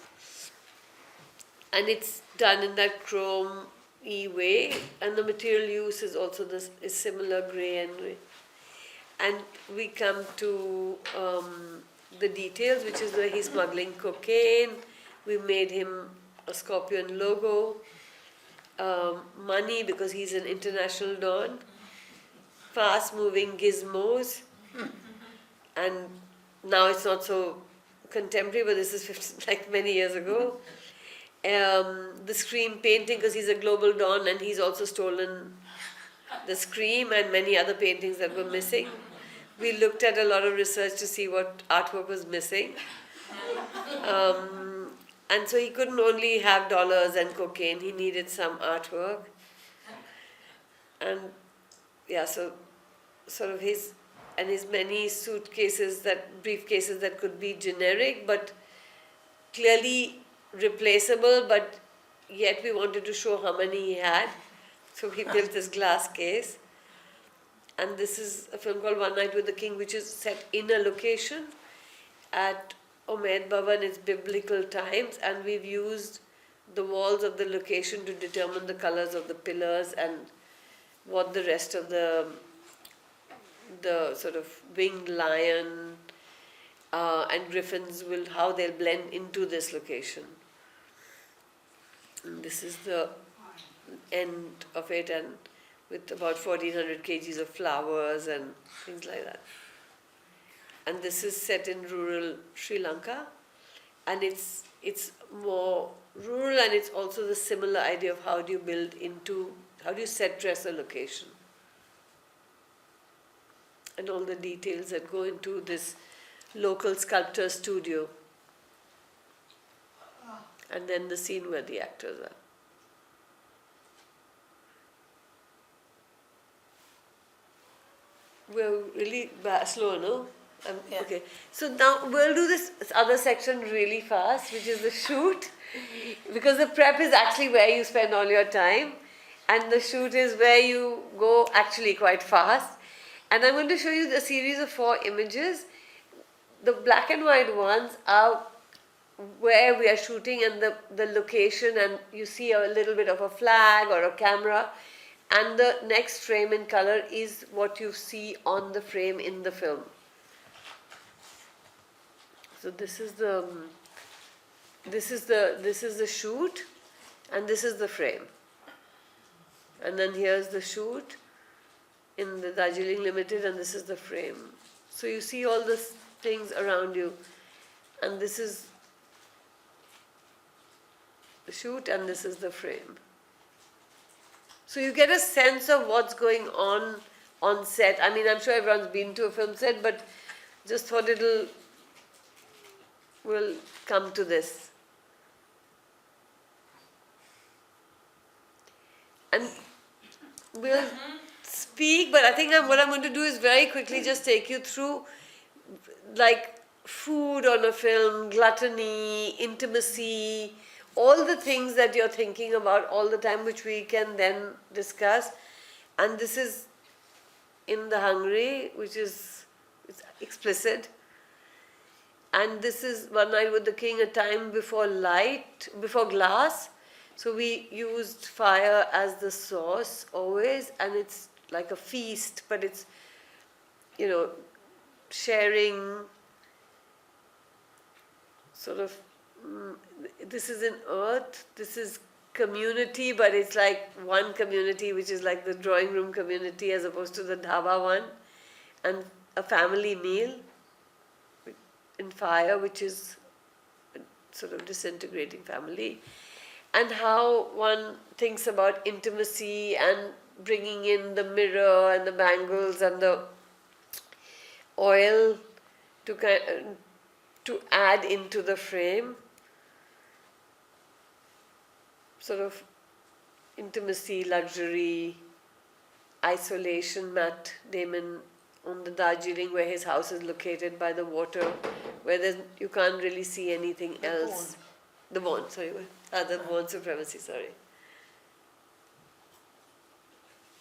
and it's done in that chrome-y way, and the material use is also is similar, grey and grey. And we come to the details, which is where he's smuggling cocaine. We made him a scorpion logo, money because he's an international don, fast-moving gizmos, and now it's not so contemporary, but this is like many years ago. The scream painting, because he's a global don and he's also stolen the scream and many other paintings that were missing. We looked at a lot of research to see what artwork was missing. And so he couldn't only have dollars and cocaine, he needed some artwork. And yeah, so sort of his many suitcases, briefcases that could be generic but clearly replaceable, but yet we wanted to show how many he had. So we built this glass case. And this is a film called One Night with the King, which is set in a location at Umaid Bhavan. It's biblical times, and we've used the walls of the location to determine the colors of the pillars and what the rest of the sort of winged lion and griffins how they'll blend into this location. And this is the end of it, and with about 1400 kgs of flowers and things like that. And this is set in rural Sri Lanka, and it's more rural, and it's also the similar idea of how do you set dress a location. And all the details that go into this local sculptor studio. And then the scene where the actors are. We're really slow, no? Yeah. Okay. So now we'll do this other section really fast, which is the shoot. Because the prep is actually where you spend all your time. And the shoot is where you go actually quite fast. And I'm going to show you a series of 4 images. The black and white ones are where we are shooting and the location, and you see a little bit of a flag or a camera. And the next frame in color is what you see on the frame in the film. So this is the shoot, and this is the frame. And then here's the shoot in the Darjeeling Limited, and this is the frame. So you see all the things around you, and this is the shoot, and this is the frame. So you get a sense of what's going on set. I mean, I'm sure everyone's been to a film set, but just thought we'll come to this. And we'll speak, but I think what I'm going to do is very quickly just take you through like food on a film, gluttony, intimacy, all the things that you're thinking about all the time, which we can then discuss. And this is in the Hungary, which is it's explicit. And this is One Night with the King, a time before light, before glass. So we used fire as the source always, and it's like a feast, but it's, sharing sort of, this is in earth, this is community, but it's like one community, which is like the drawing room community as opposed to the dhaba one, and a family meal in fire, which is sort of disintegrating family, and how one thinks about intimacy and bringing in the mirror and the bangles and the oil to add into the frame, sort of intimacy, luxury, isolation. Matt Damon on the Darjeeling, where his house is located by the water, where you can't really see anything else. The Bourne, sorry. The Bourne Supremacy, sorry.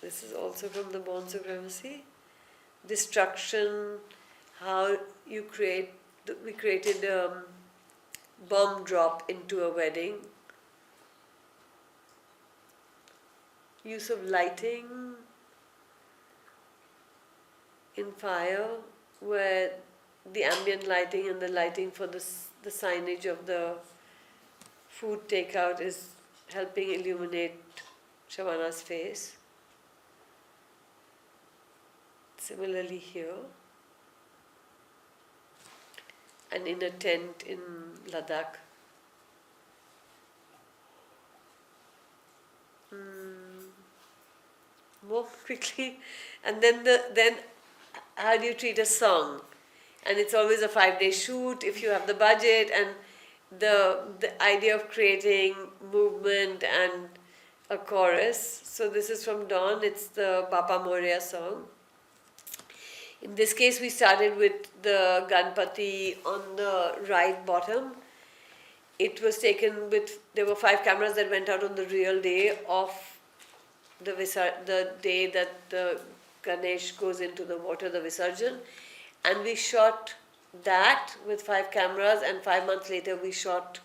This is also from the Bourne Supremacy. Destruction, how we created a bomb drop into a wedding. Use of lighting in fire, where the ambient lighting and the lighting for the signage of the food takeout is helping illuminate Shavana's face. Similarly here, and in a tent in Ladakh. More quickly, and then how do you treat a song? And it's always a 5-day shoot if you have the budget, and the idea of creating movement and a chorus. So this is from Dawn. It's the Bapa Moria song. In this case, we started with the Ganpati on the right bottom. It was taken there were 5 cameras that went out on the real day of the day that the Ganesh goes into the water, the Visarjan. And we shot that with 5 cameras, and 5 months later we shot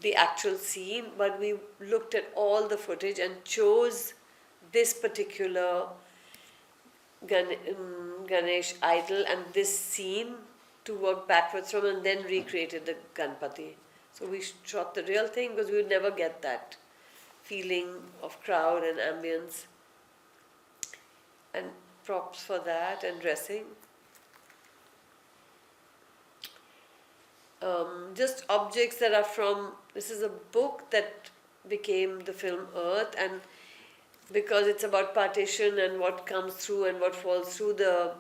the actual scene. But we looked at all the footage and chose this particular Ganesh idol and this scene to work backwards from, and then recreated the Ganpati. So we shot the real thing because we would never get that feeling of crowd and ambience, and props for that, and dressing. Just objects that are from, this is a book that became the film Earth, and because it's about partition and what comes through and what falls through, the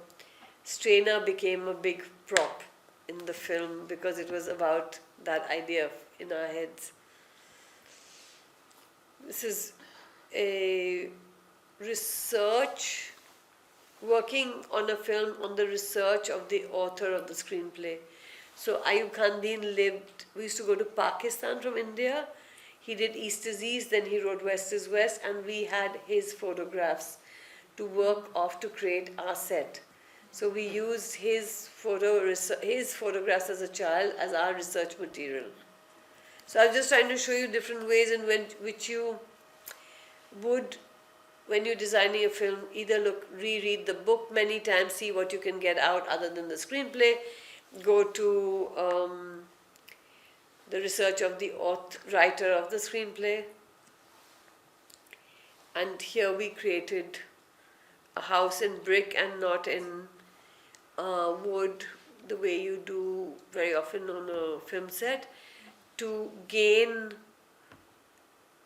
strainer became a big prop in the film because it was about that idea in our heads. This is a research, working on a film on the research of the author of the screenplay. So Ayub Khandin we used to go to Pakistan from India. He did East is East, then he wrote West is West, and we had his photographs to work off to create our set. So we used his photographs as a child as our research material. So I was just trying to show you different ways in which you would, when you're designing a film, either reread the book many times, see what you can get out other than the screenplay, go to the research of the writer of the screenplay. And here we created a house in brick and not in wood, the way you do very often on a film set, to gain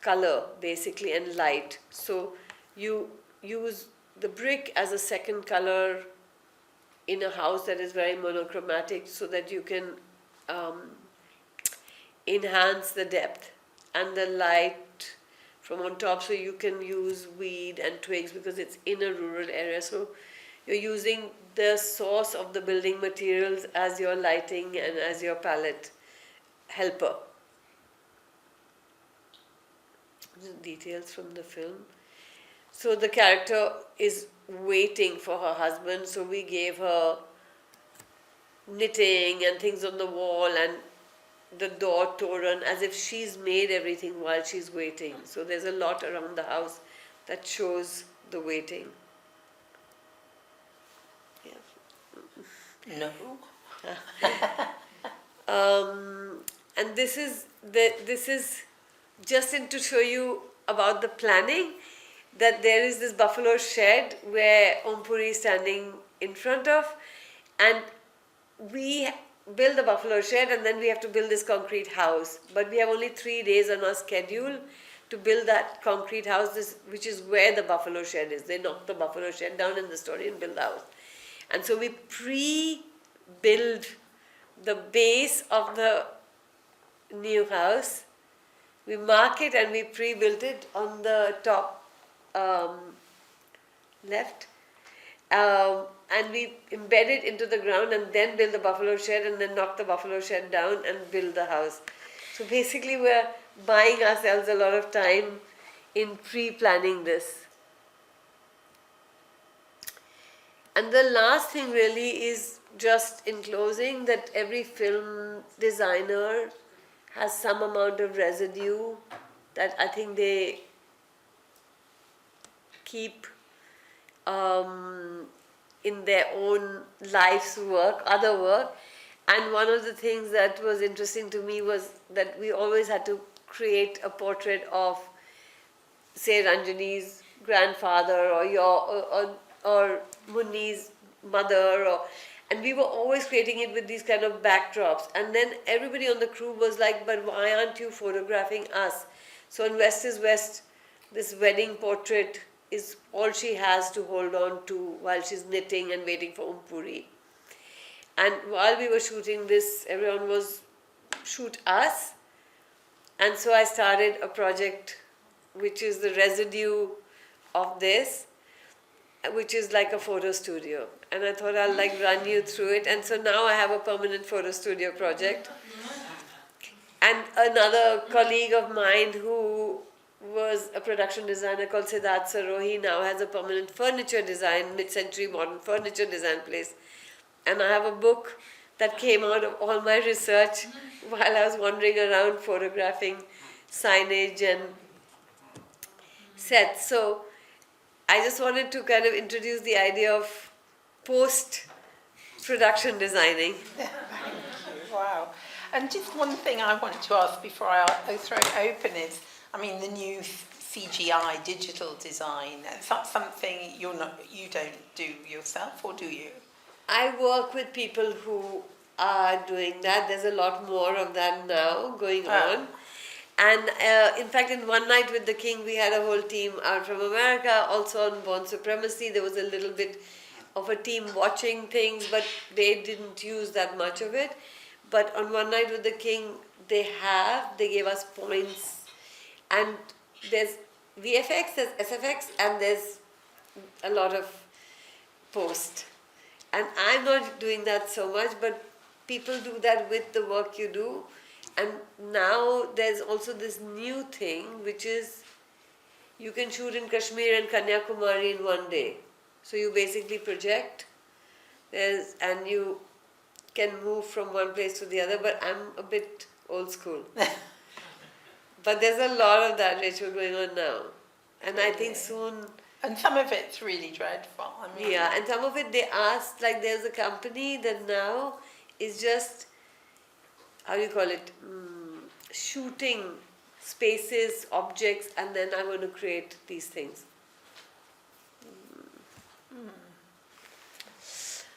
color basically and light. So you use the brick as a second color in a house that is very monochromatic, so that you can enhance the depth and the light from on top, so you can use weed and twigs because it's in a rural area. So you're using the source of the building materials as your lighting and as your palette helper. details from the film. So the character is waiting for her husband, so we gave her knitting and things on the wall and the door toran as if she's made everything while she's waiting. So there's a lot around the house that shows the waiting. Yeah. No. And this is just to show you about the planning, that there is this buffalo shed where Om Puri is standing in front of, and we build the buffalo shed and then we have to build this concrete house. But we have only 3 days on our schedule to build that concrete house, which is where the buffalo shed is. They knock the buffalo shed down in the story and build the house. And so we pre-build the base of the new house. We mark it and we pre-built it on the top left. And we embed it into the ground and then build the buffalo shed and then knock the buffalo shed down and build the house. So basically we're buying ourselves a lot of time in pre-planning this. And the last thing really is just in closing that every film designer has some amount of residue that I think they keep in their own life's work, other work. And one of the things that was interesting to me was that we always had to create a portrait of, say, Ranjani's grandfather or Munni's mother, and we were always creating it with these kind of backdrops. And then everybody on the crew was like, but why aren't you photographing us? So in West is West, this wedding portrait is all she has to hold on to while she's knitting and waiting for Om Puri. And while we were shooting this, everyone was shoot us. And so I started a project which is the residue of this, which is like a photo studio. And I thought I'll like run you through it. And so now I have a permanent photo studio project. And another colleague of mine who was a production designer called Siddharth Sarohi now has a permanent furniture design, mid-century modern furniture design place. And I have a book that came out of all my research while I was wandering around photographing signage and sets. So I just wanted to kind of introduce the idea of post-production designing. Wow. And just one thing I wanted to ask before I throw it open is, I mean, the new CGI digital design, is that something you don't do yourself, or do you? I work with people who are doing that. There's a lot more of that now going on. And in fact, in One Night with the King, we had a whole team out from America. Also on Born Supremacy, there was a little bit of a team watching things, but they didn't use that much of it. But on One Night with the King, they gave us points. And there's VFX, there's SFX, and there's a lot of post. And I'm not doing that so much, but people do that with the work you do. And now there's also this new thing, which is you can shoot in Kashmir and Kanyakumari in one day. So you basically project, and you can move from one place to the other, but I'm a bit old school. But there's a lot of that, Rachel, going on now. And I think soon... And some of it's really dreadful. I mean, yeah, and some of it they asked, like there's a company that now is just, how do you call it, shooting spaces, objects, and then I'm going to create these things.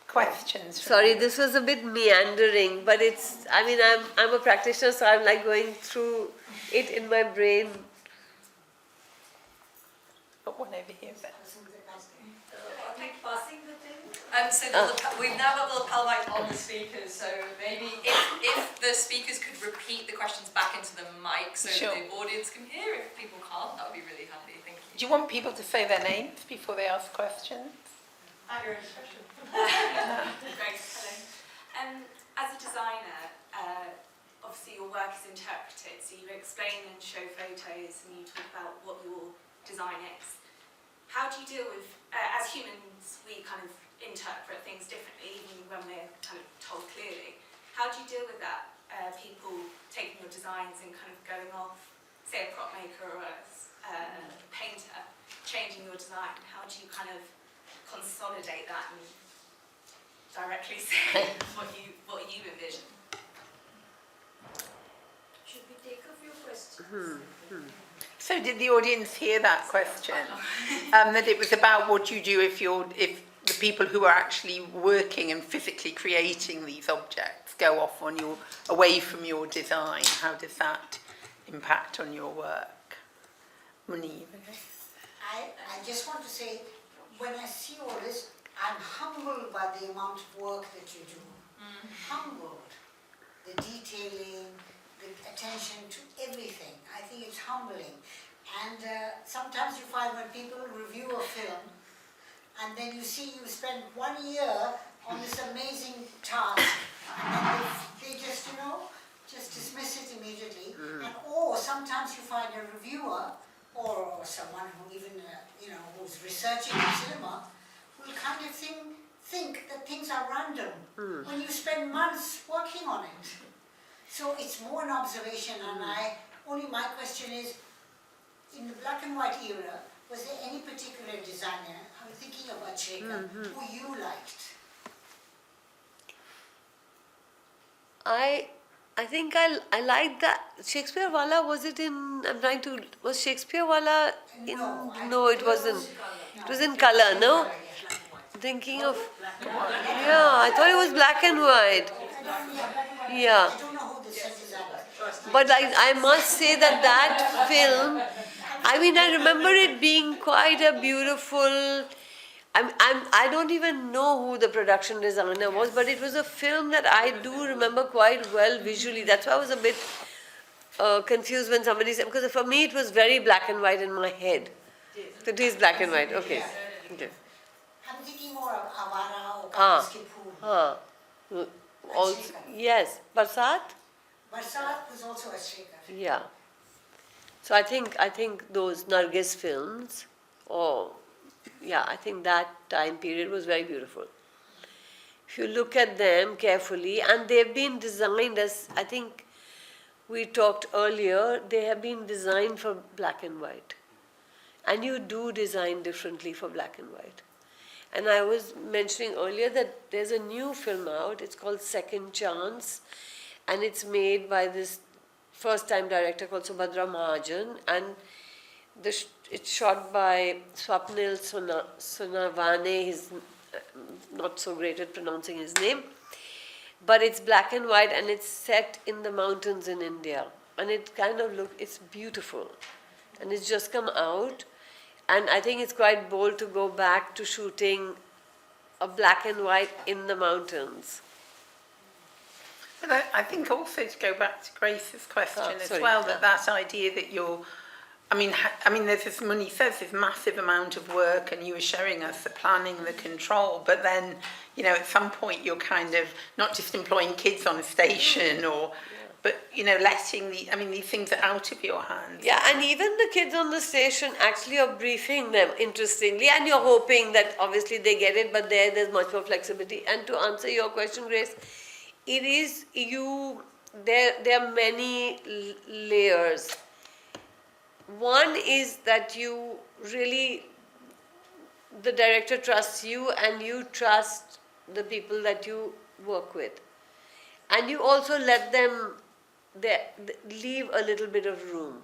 Questions? Sorry, this was a bit meandering, but it's, I mean, I'm a practitioner, so I'm like going through it in my brain. Got one over here. So we've now got the lapel mic on the speakers, so maybe if the speakers could repeat the questions back into the mic so Sure. that the audience can hear. If people can't, that would be really handy. Thank you. Do you want people to say their names before they ask questions? At your discretion. Great, hello. As a designer, obviously your work is interpreted, so you explain and show photos and you talk about what your design is. How do you deal with, as humans, we kind of interpret things differently even when we're kind of told clearly. How do you deal with that? People taking your designs and kind of going off, say a prop maker or a painter, changing your design. How do you kind of consolidate that and directly say what you envision? Should we take a few questions? So did the audience hear that question? That it was about what you do if the people who are actually working and physically creating these objects go off on away from your design. How does that impact on your work? Munib. I just want to say, when I see all this, I'm humbled by the amount of work that you do. Humbled. The detailing, the attention to everything. I think it's humbling. And sometimes you find when people review a film, and then you see you spend 1 year on this amazing task, and then they just, just dismiss it immediately. Or sometimes you find a reviewer, or someone who even, who's researching in cinema, will kind of think that things are random when you spend months working on it. So it's more an observation, and my question is, in the black and white era, was there any particular designer, I'm thinking about Shekar, who you liked? I think I like that. Shakespeare Wala, was Shakespeare Wala in, no, it wasn't. It was in colour, no? Thinking of, I thought it was black and white. Yeah. I don't know who the set designer. But I must say that film, I remember it being quite a beautiful, I don't even know who the production designer was, but it was a film that I do remember quite well visually. That's why I was a bit confused when somebody said, because for me it was very black and white in my head. It is black and white, okay. I'm thinking more of Avara or Kapiski Pool. Also, yes, Barsat? Barsat was also a Shekar. Yeah. So I think those Nargis films, I think that time period was very beautiful. If you look at them carefully, and they've been designed as, I think we talked earlier, they have been designed for black and white. And you do design differently for black and white. And I was mentioning earlier that there's a new film out, it's called Second Chance, and it's made by this first-time director called Subhadra Mahajan, and it's shot by Swapnil Sonavane, he's not so great at pronouncing his name, but it's black and white and it's set in the mountains in India, and it kind of it's beautiful, and it's just come out. And I think it's quite bold to go back to shooting a black and white in the mountains. But I think also to go back to Grace's question that idea that there's this, Muni says, this massive amount of work, and you were showing us the planning, the control, but then, at some point you're kind of not just employing kids on a station but, letting these things are out of your hands. Yeah, and even the kids on the station actually are briefing them, interestingly, and you're hoping that obviously they get it, but there's much more flexibility. And to answer your question, Grace, there are many layers. One is that you really, the director trusts you and you trust the people that you work with. And you also let them leave a little bit of room.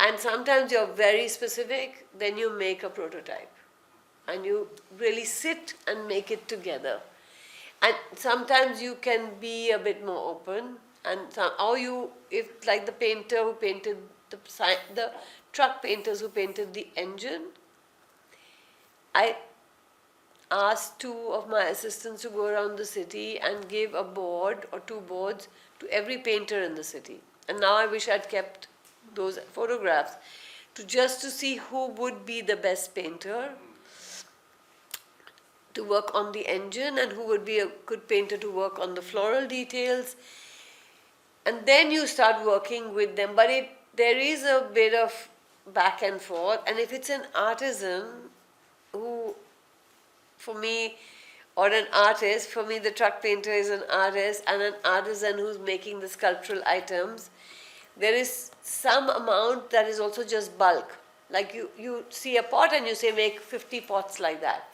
And sometimes you're very specific, then you make a prototype. And you really sit and make it together. And sometimes you can be a bit more open. And if like the painter who painted the truck painters who painted the engine, I asked 2 of my assistants to go around the city and give a board or 2 boards to every painter in the city. And now I wish I'd kept those photographs just to see who would be the best painter to work on the engine and who would be a good painter to work on the floral details. and then you start working with them. But there is a bit of back and forth, and if it's an artisan who, for me, or an artist, for me the truck painter is an artist, and an artisan who's making the sculptural items, there is some amount that is also just bulk. Like you see a pot and you say make 50 pots like that.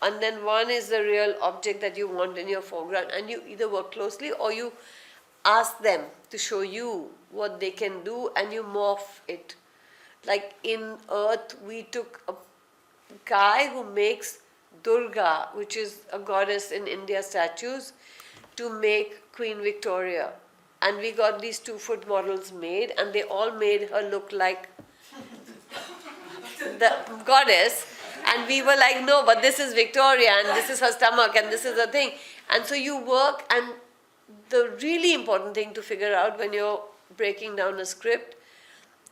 And then one is the real object that you want in your foreground, and you either work closely or you ask them to show you what they can do and you morph it. Like in Earth, we took a guy who makes Durga, which is a goddess in India statues, to make Queen Victoria. And we got these 2-foot models made, and they all made her look like the goddess. And we were like, no, but this is Victoria, and this is her stomach, and this is the thing. And so you work, and the really important thing to figure out when you're breaking down a script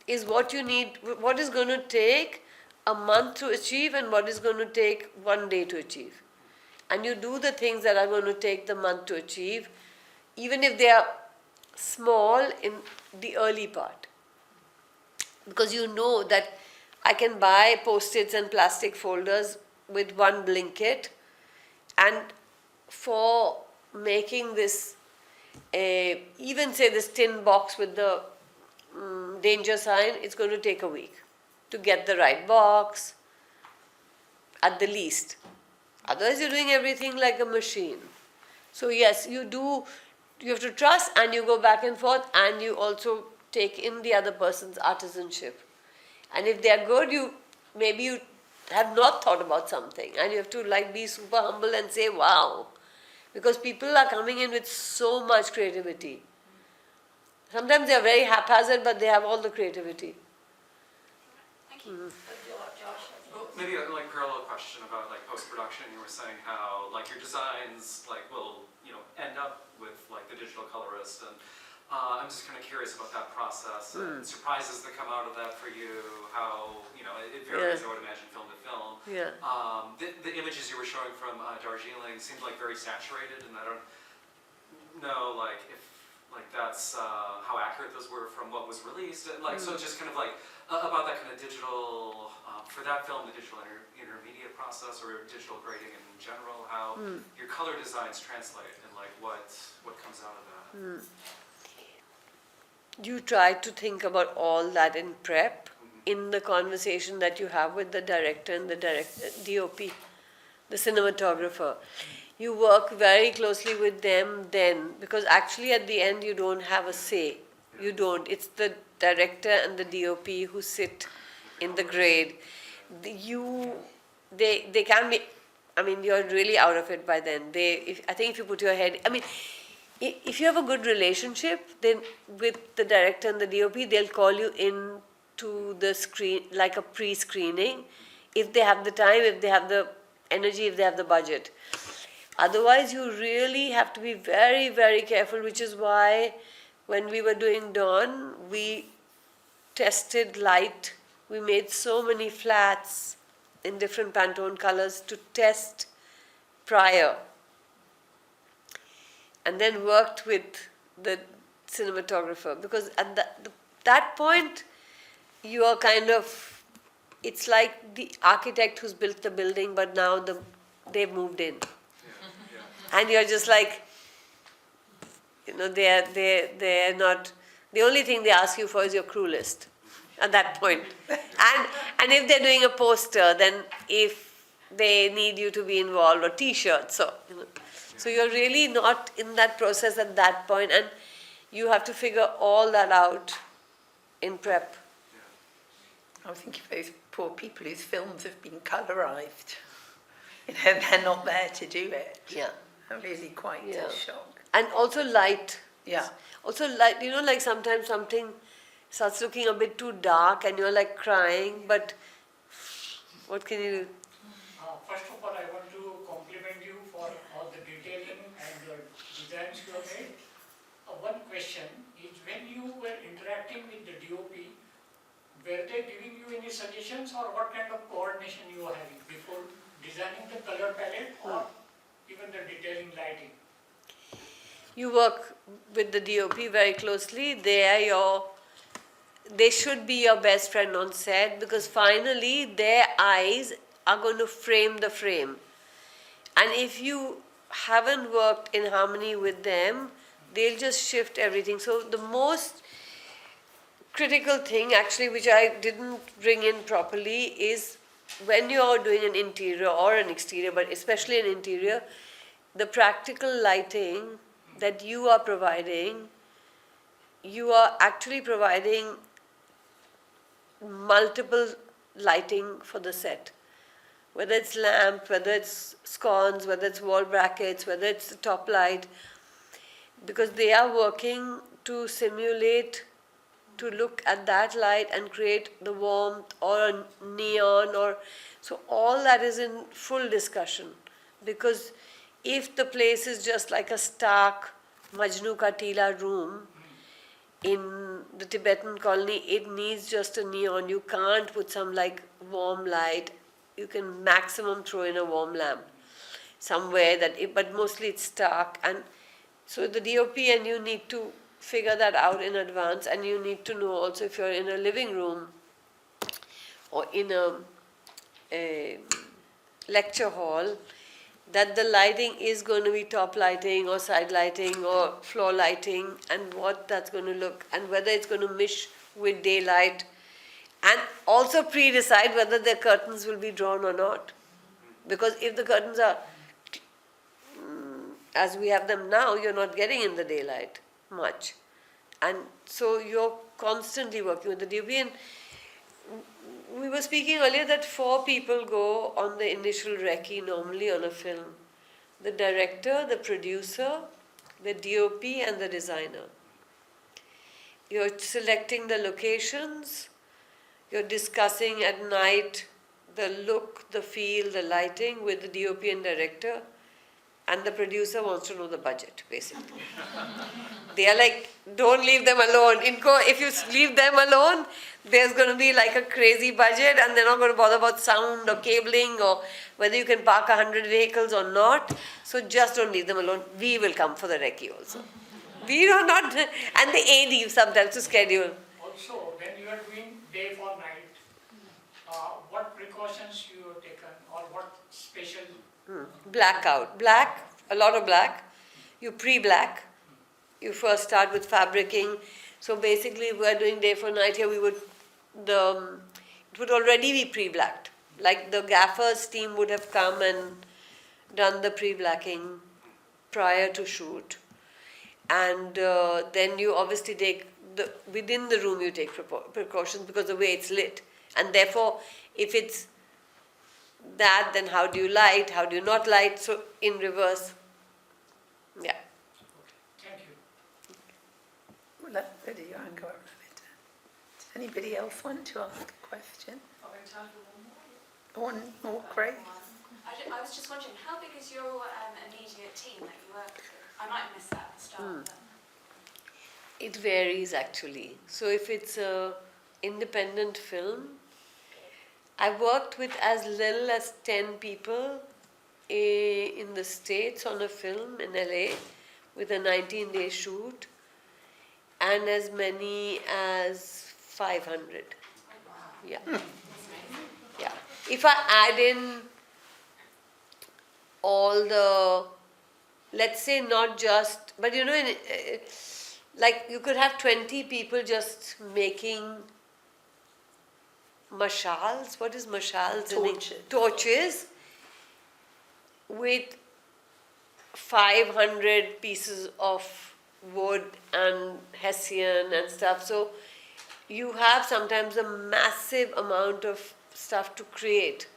is what you need, what is going to take a month to achieve and what is going to take 1 day to achieve. And you do the things that are going to take the month to achieve, even if they are small in the early part. Because you know that I can buy Post-its and plastic folders with one blanket, and for making this, even say this tin box with the danger sign, it's going to take a week to get the right box, at the least. Otherwise you're doing everything like a machine. So yes, you have to trust, and you go back and forth, and you also take in the other person's artisanship. And if they are good, maybe you have not thought about something, and you have to like be super humble and say, wow. Because people are coming in with so much creativity. Sometimes they are very haphazard, but they have all the creativity. Thank you. Well, maybe a parallel question about post-production. You were saying how your designs will end up with the digital colorist, and I'm just kind of curious about that process and surprises that come out of that for you. How it varies, I would imagine, film to film. Yeah. The images you were showing from Darjeeling seemed very saturated, and I don't know if that's how accurate those were from what was released. And, so just kind of about that kind of digital for that film, the digital intermediate process or digital grading in general, how your color designs translate and what comes out of that. You try to think about all that in prep, in the conversation that you have with the director and the DOP, the cinematographer. You work very closely with them then, because actually at the end you don't have a say. You don't. It's the director and the DOP who sit in the grade. They can be, you're really out of it by then. I think if you put your head, if you have a good relationship, then with the director and the DOP, they'll call you in to the screen, like a pre-screening, if they have the time, if they have the energy, if they have the budget. Otherwise, you really have to be very, very careful, which is why when we were doing Dawn, we tested light. We made so many flats in different Pantone colors to test prior. And then worked with the cinematographer, because at that point you are kind of, it's like the architect who's built the building, but now they've moved in. And you're just like, they're not, the only thing they ask you for is your crew list at that point. And if they're doing a poster, then if they need you to be involved, or t-shirts, so you're really not in that process at that point, and you have to figure all that out in prep. I think of those poor people whose films have been colorized. They're not there to do it. Yeah. I'm really quite Yeah. shocked. And also light. Yeah. Also light, sometimes something starts looking a bit too dark and you're crying, but what can you do? First of all, I want to compliment you for all the detailing and the designs you have made. One question is, when you were interacting with the DOP, were they giving you any suggestions, or what kind of coordination you were having before designing the color palette or even the detailing lighting? you work with the DOP very closely. They should be your best friend on set, because finally their eyes are going to frame the frame. And if you haven't worked in harmony with them, they'll just shift everything. So the most critical thing, actually, which I didn't bring in properly, is when you're doing an interior or an exterior, but especially an interior, the practical lighting that you are providing, you are actually providing multiple lighting for the set. Whether it's lamp, whether it's sconces, whether it's wall brackets, whether it's the top light, because they are working to simulate, to look at that light and create the warmth or a neon, or so all that is in full discussion. Because if the place is just like a stark Majnu Ka Tila room in the Tibetan colony, it needs just a neon. You can't put some like warm light. You can maximum throw in a warm lamp somewhere, but mostly it's stark. And so the DOP and you need to figure that out in advance, and you need to know also if you're in a living room or in a lecture hall, that the lighting is going to be top lighting or side lighting or floor lighting, and what that's going to look, and whether it's going to mesh with daylight, and also pre-decide whether the curtains will be drawn or not. Because if the curtains are as we have them now, you're not getting in the daylight much. And so you're constantly working with the DOP. And we were speaking earlier that 4 people go on the initial recce normally on a film. The director, the producer, the DOP and the designer. You're selecting the locations, you're discussing at night the look, the feel, the lighting with the DOP and director, and the producer wants to know the budget, basically. They are like, don't leave them alone. If you leave them alone, there's going to be like a crazy budget, and they're not going to bother about sound or cabling or whether you can park 100 vehicles or not. So just don't leave them alone. We will come for the recce also. We are not, and the AD sometimes to schedule. Also, when you are doing day for night, what precautions you have taken, or what special? Blackout. Black, a lot of black. You pre-black. You first start with fabricing. So basically, if we're doing day for night here, it would already be pre-blacked. Like the gaffer's team would have come and done the pre-blacking prior to shoot. And then you obviously take, within the room you take precautions because of the way it's lit. And therefore, if it's that, then how do you light, how do you not light? So in reverse, yeah. Thank you. Well, let Lydia and go around it. Does anybody else want to ask a question? One more, great. I was just wondering, how big is your immediate team that you work with? I might have missed that at the start. But... It varies actually. So if it's an independent film, I've worked with as little as 10 people in the States on a film in LA with a 19-day shoot, and as many as 500. Yeah. Yeah. If I add in all the, let's say not just, but you know, like you could have 20 people just making mashals. What is mashals? Torches. Torches with 500 pieces of wood and hessian and stuff. So you have sometimes a massive amount of stuff to create.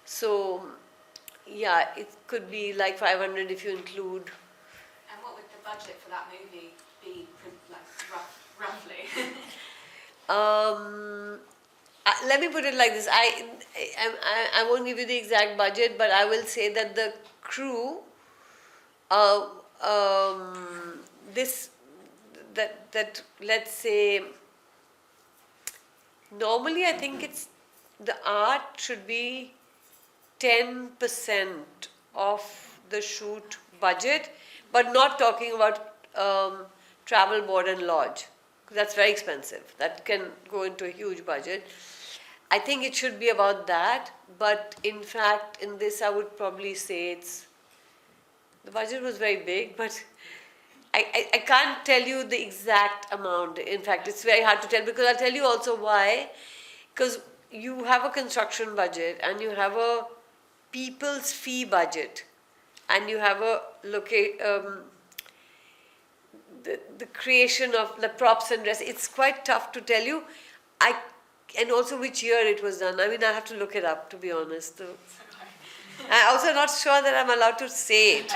So yeah, it could be like 500 if you include. And what would the budget for that movie be, like roughly? Let me put it like this. I won't give you the exact budget, but I will say that the crew, let's say, normally I think it's, the art should be 10% of the shoot budget, but not talking about travel, board and lodge. That's very expensive. That can go into a huge budget. I think it should be about that, but in fact, in this I would probably say the budget was very big, but I can't tell you the exact amount. In fact, it's very hard to tell, because I'll tell you also why. Because you have a construction budget and you have a people's fee budget and you have a the creation of the props and dress. It's quite tough to tell you. And also which year it was done. I mean, I have to look it up, to be honest. I'm also not sure that I'm allowed to say it.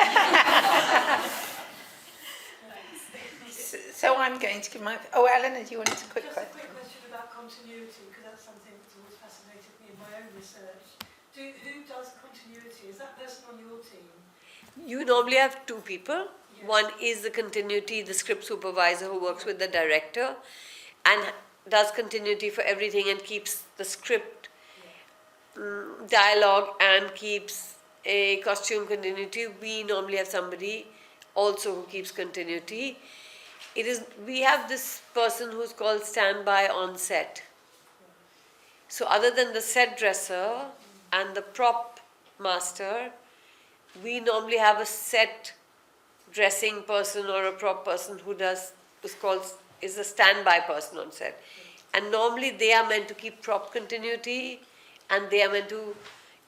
So I'm going to give my... Oh, Eleanor, do you want a quick Just a question? quick question about continuity, because that's something that's always fascinated me in my own research. Who does continuity? Is that person on your team? You normally have two people. Yeah. One is the continuity, the script supervisor who works with the director and does continuity for everything and keeps the script dialogue and keeps a costume continuity. We normally have somebody also who keeps continuity. We have this person who's called standby on set. So other than the set dresser and the prop master, we normally have a set dressing person or a prop person who is a standby person on set. And normally they are meant to keep prop continuity and they are meant to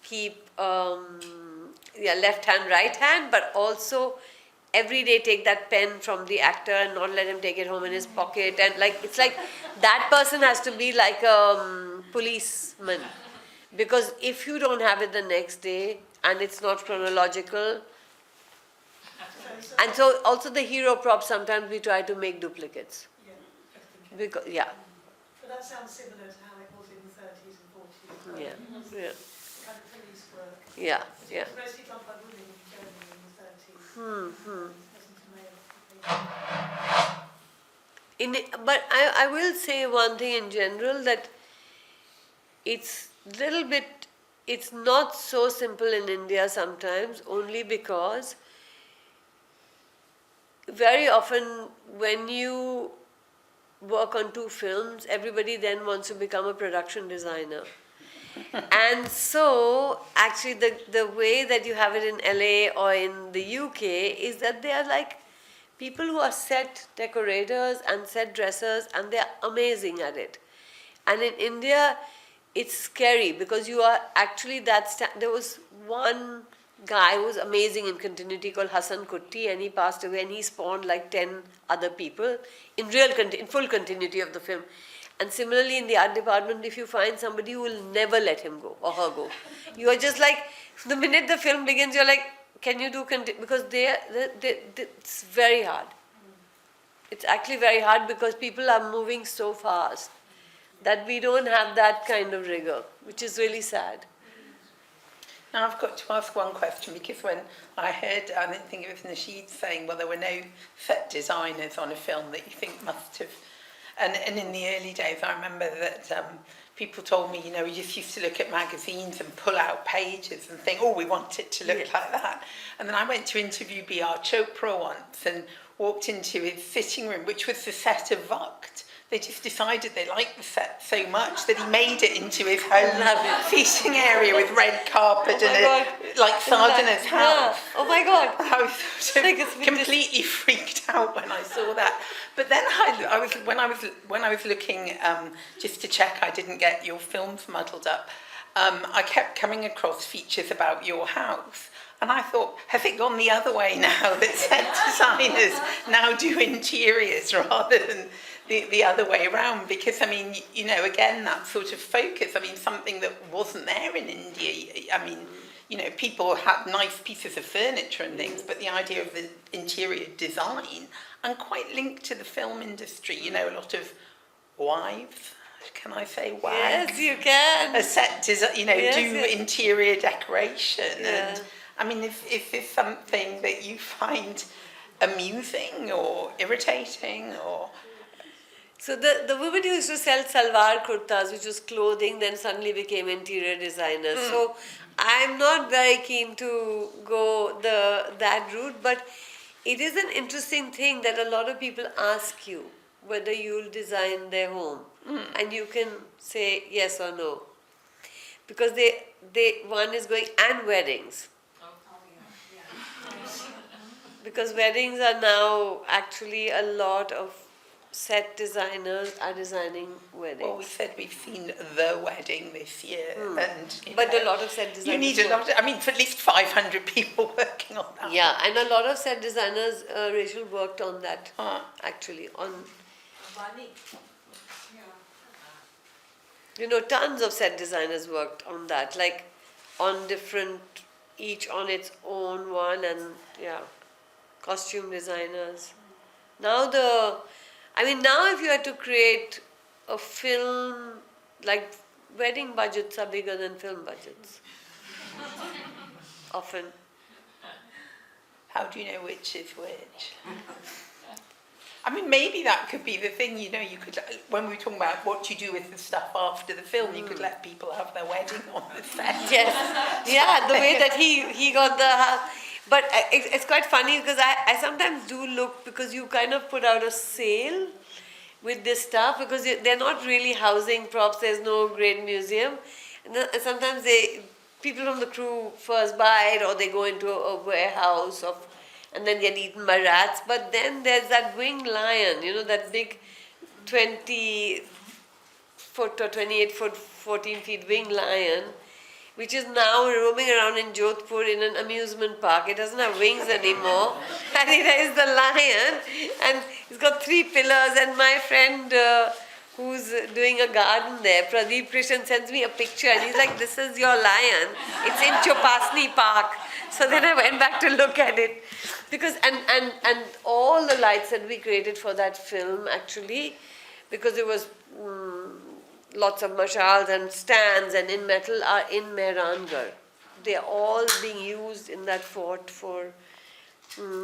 keep left hand, right hand, but also every day take that pen from the actor and not let him take it home in his pocket. And it's like that person has to be like a policeman. Because if you don't have it the next day and it's not chronological, and so also the hero props, sometimes we try to make duplicates. Yeah, just in case. Because, But that sounds similar to how it was in the 30s and 40s. Yeah, It was yeah. kind of police work. Yeah, It yeah. was mostly done by women in Germany in the 30s. It wasn't a male. But I will say one thing in general, that it's not so simple in India sometimes, only because very often when you work on two films, everybody then wants to become a production designer. And so actually the way that you have it in LA or in the UK is that they are like people who are set decorators and set dressers, and they're amazing at it. And in India, it's scary because you are actually there was one guy who was amazing in continuity called Hassan Kutti, and he passed away, and he spawned like 10 other people in full continuity of the film. And similarly in the art department, if you find somebody who will never let him go or her go, you are just like, the minute the film begins, you're like, can you do because it's very hard. It's actually very hard because people are moving so fast that we don't have that kind of rigor, which is really sad. Now I've got to ask one question, because when I think it was Nasheed saying, well, there were no set designers on a film that you think must have, and in the early days I remember that people told me, we just used to look at magazines and pull out pages and think, oh, we want it to look like that. And then I went to interview B.R. Chopra once and walked into his sitting room, which was the set of Vakt. They just decided they liked the set so much that he made it into his home feasting area with red carpet like Sardana's house. Oh my God! I was sort of completely freaked out when I saw that. But then when I was looking just to check I didn't get your films muddled up, I kept coming across features about your house. And I thought, has it gone the other way now that set designers now do interiors rather than the other way around? Because, again, that sort of focus, something that wasn't there in India. People had nice pieces of furniture and things, but the idea of the interior design, and quite linked to the film industry, a lot of wives, can I say wags? Yes, you can. A set design, interior decoration. Yeah. And, is this something that you find amusing or irritating or... So the women who used to sell salwar kurtas, which was clothing, then suddenly became interior designers. So I'm not very keen to go that route, but it is an interesting thing that a lot of people ask you whether you'll design their home, and you can say yes or no, because they one is going, and weddings, because weddings are now actually a lot of set designers are designing weddings. Well, we said we've seen the wedding this year, and you But know, a lot of set designers. you need a lot. I mean, for at least 500 people working on that. Yeah, and a lot of set designers, Rachel worked on that actually. Tons of set designers worked on that, like on different, each on its own one, and costume designers. Now if you had to create a film, like wedding budgets are bigger than film budgets. Often. How do you know which is which? I mean, maybe that could be the thing, you could, when we were talking about what you do with the stuff after the film, you could let people have their wedding on the set. Yes, yeah, the way that he got the... But it's quite funny because I sometimes do look, because you kind of put out a sale with this stuff, because they're not really housing props, there's no great museum. And sometimes people from the crew first buy it, or they go into a warehouse and then get eaten by rats. But then there's that winged lion, that big 20 foot or 28 foot, 14 feet winged lion, which is now roaming around in Jodhpur in an amusement park. It doesn't have wings anymore, and it is the lion, and it's got 3 pillars. And my friend who's doing a garden there, Pradeep Krishan, sends me a picture, and he's like, "This is your lion. It's in Chopasni Park." So then I went back to look at it, because and all the lights that we created for that film, actually, because it was lots of mashals and stands and in metal, are in Mehrangarh. They are all being used in that fort for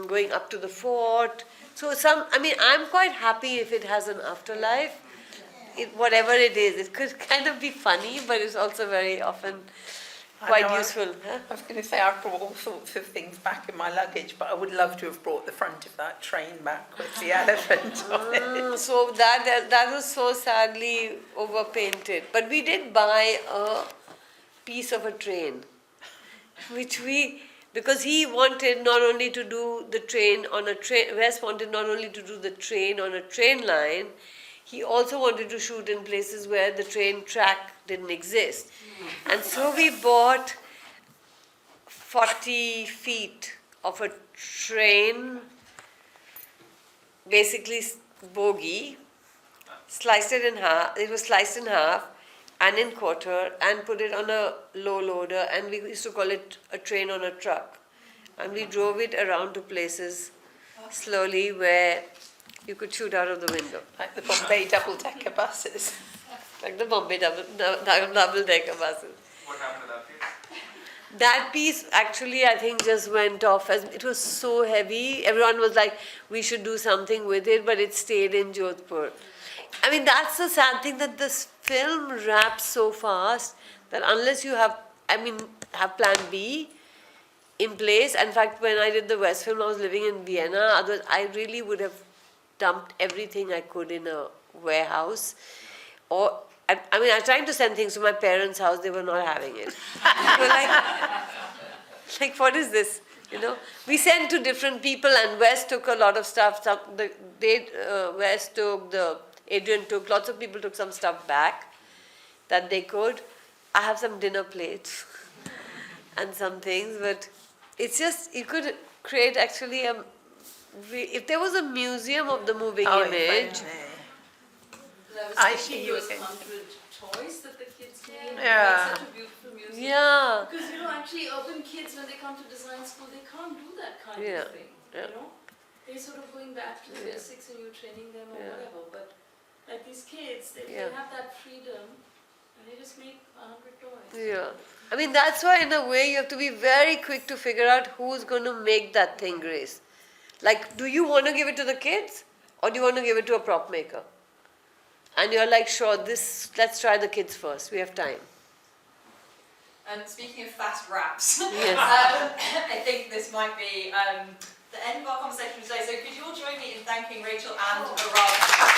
going up to the fort. So I'm quite happy if it has an afterlife. Whatever it is, it could kind of be funny, but it's also very often quite useful. I was going to say, I've brought all sorts of things back in my luggage, but I would love to have brought the front of that train back with the elephant on it. So that was so sadly overpainted. But we did buy a piece of a train, because he wanted not only to do the train on a train, Wes wanted not only to do the train on a train line, he also wanted to shoot in places where the train track didn't exist. And so we bought 40 feet of a train, basically bogie, sliced it in half. It was sliced in half and in quarter, and put it on a low loader, and we used to call it a train on a truck. And we drove it around to places slowly where you could shoot out of the window. Like the Bombay double-decker buses. Like the Bombay double-decker buses. What happened to that piece? That piece actually, I think, just went off, as it was so heavy. Everyone was like, we should do something with it, but it stayed in Jodhpur. I mean, that's the sad thing, that this film wraps so fast that unless you have plan B in place. In fact, when I did the West film, I was living in Vienna. Otherwise, I really would have dumped everything I could in a warehouse. Or, I was trying to send things to my parents' house, they were not having it. They were like, what is this? We sent to different people, and Wes took a lot of stuff. Wes took, Adrian took, lots of people took some stuff back that they could. I have some dinner plates and some things, but it's just, you could create actually if there was a museum of the moving image. I see you those again. 100 toys that the kids made. Yeah. It's such a beautiful museum. Yeah. Because actually urban kids, when they come to design school, they can't do that kind of thing. Yeah. They're sort of going back to the basics and you're training them or whatever. But like these kids, they have that freedom and they just make 100 toys. Yeah. That's why in a way you have to be very quick to figure out who's going to make that thing, Grace. Like, do you want to give it to the kids, or do you want to give it to a prop maker? And you're like, sure, let's try the kids first, we have time. And speaking of fast wraps, Yes. I think this might be the end of our conversation today. So could you all join me in thanking Rachel and Aradhana?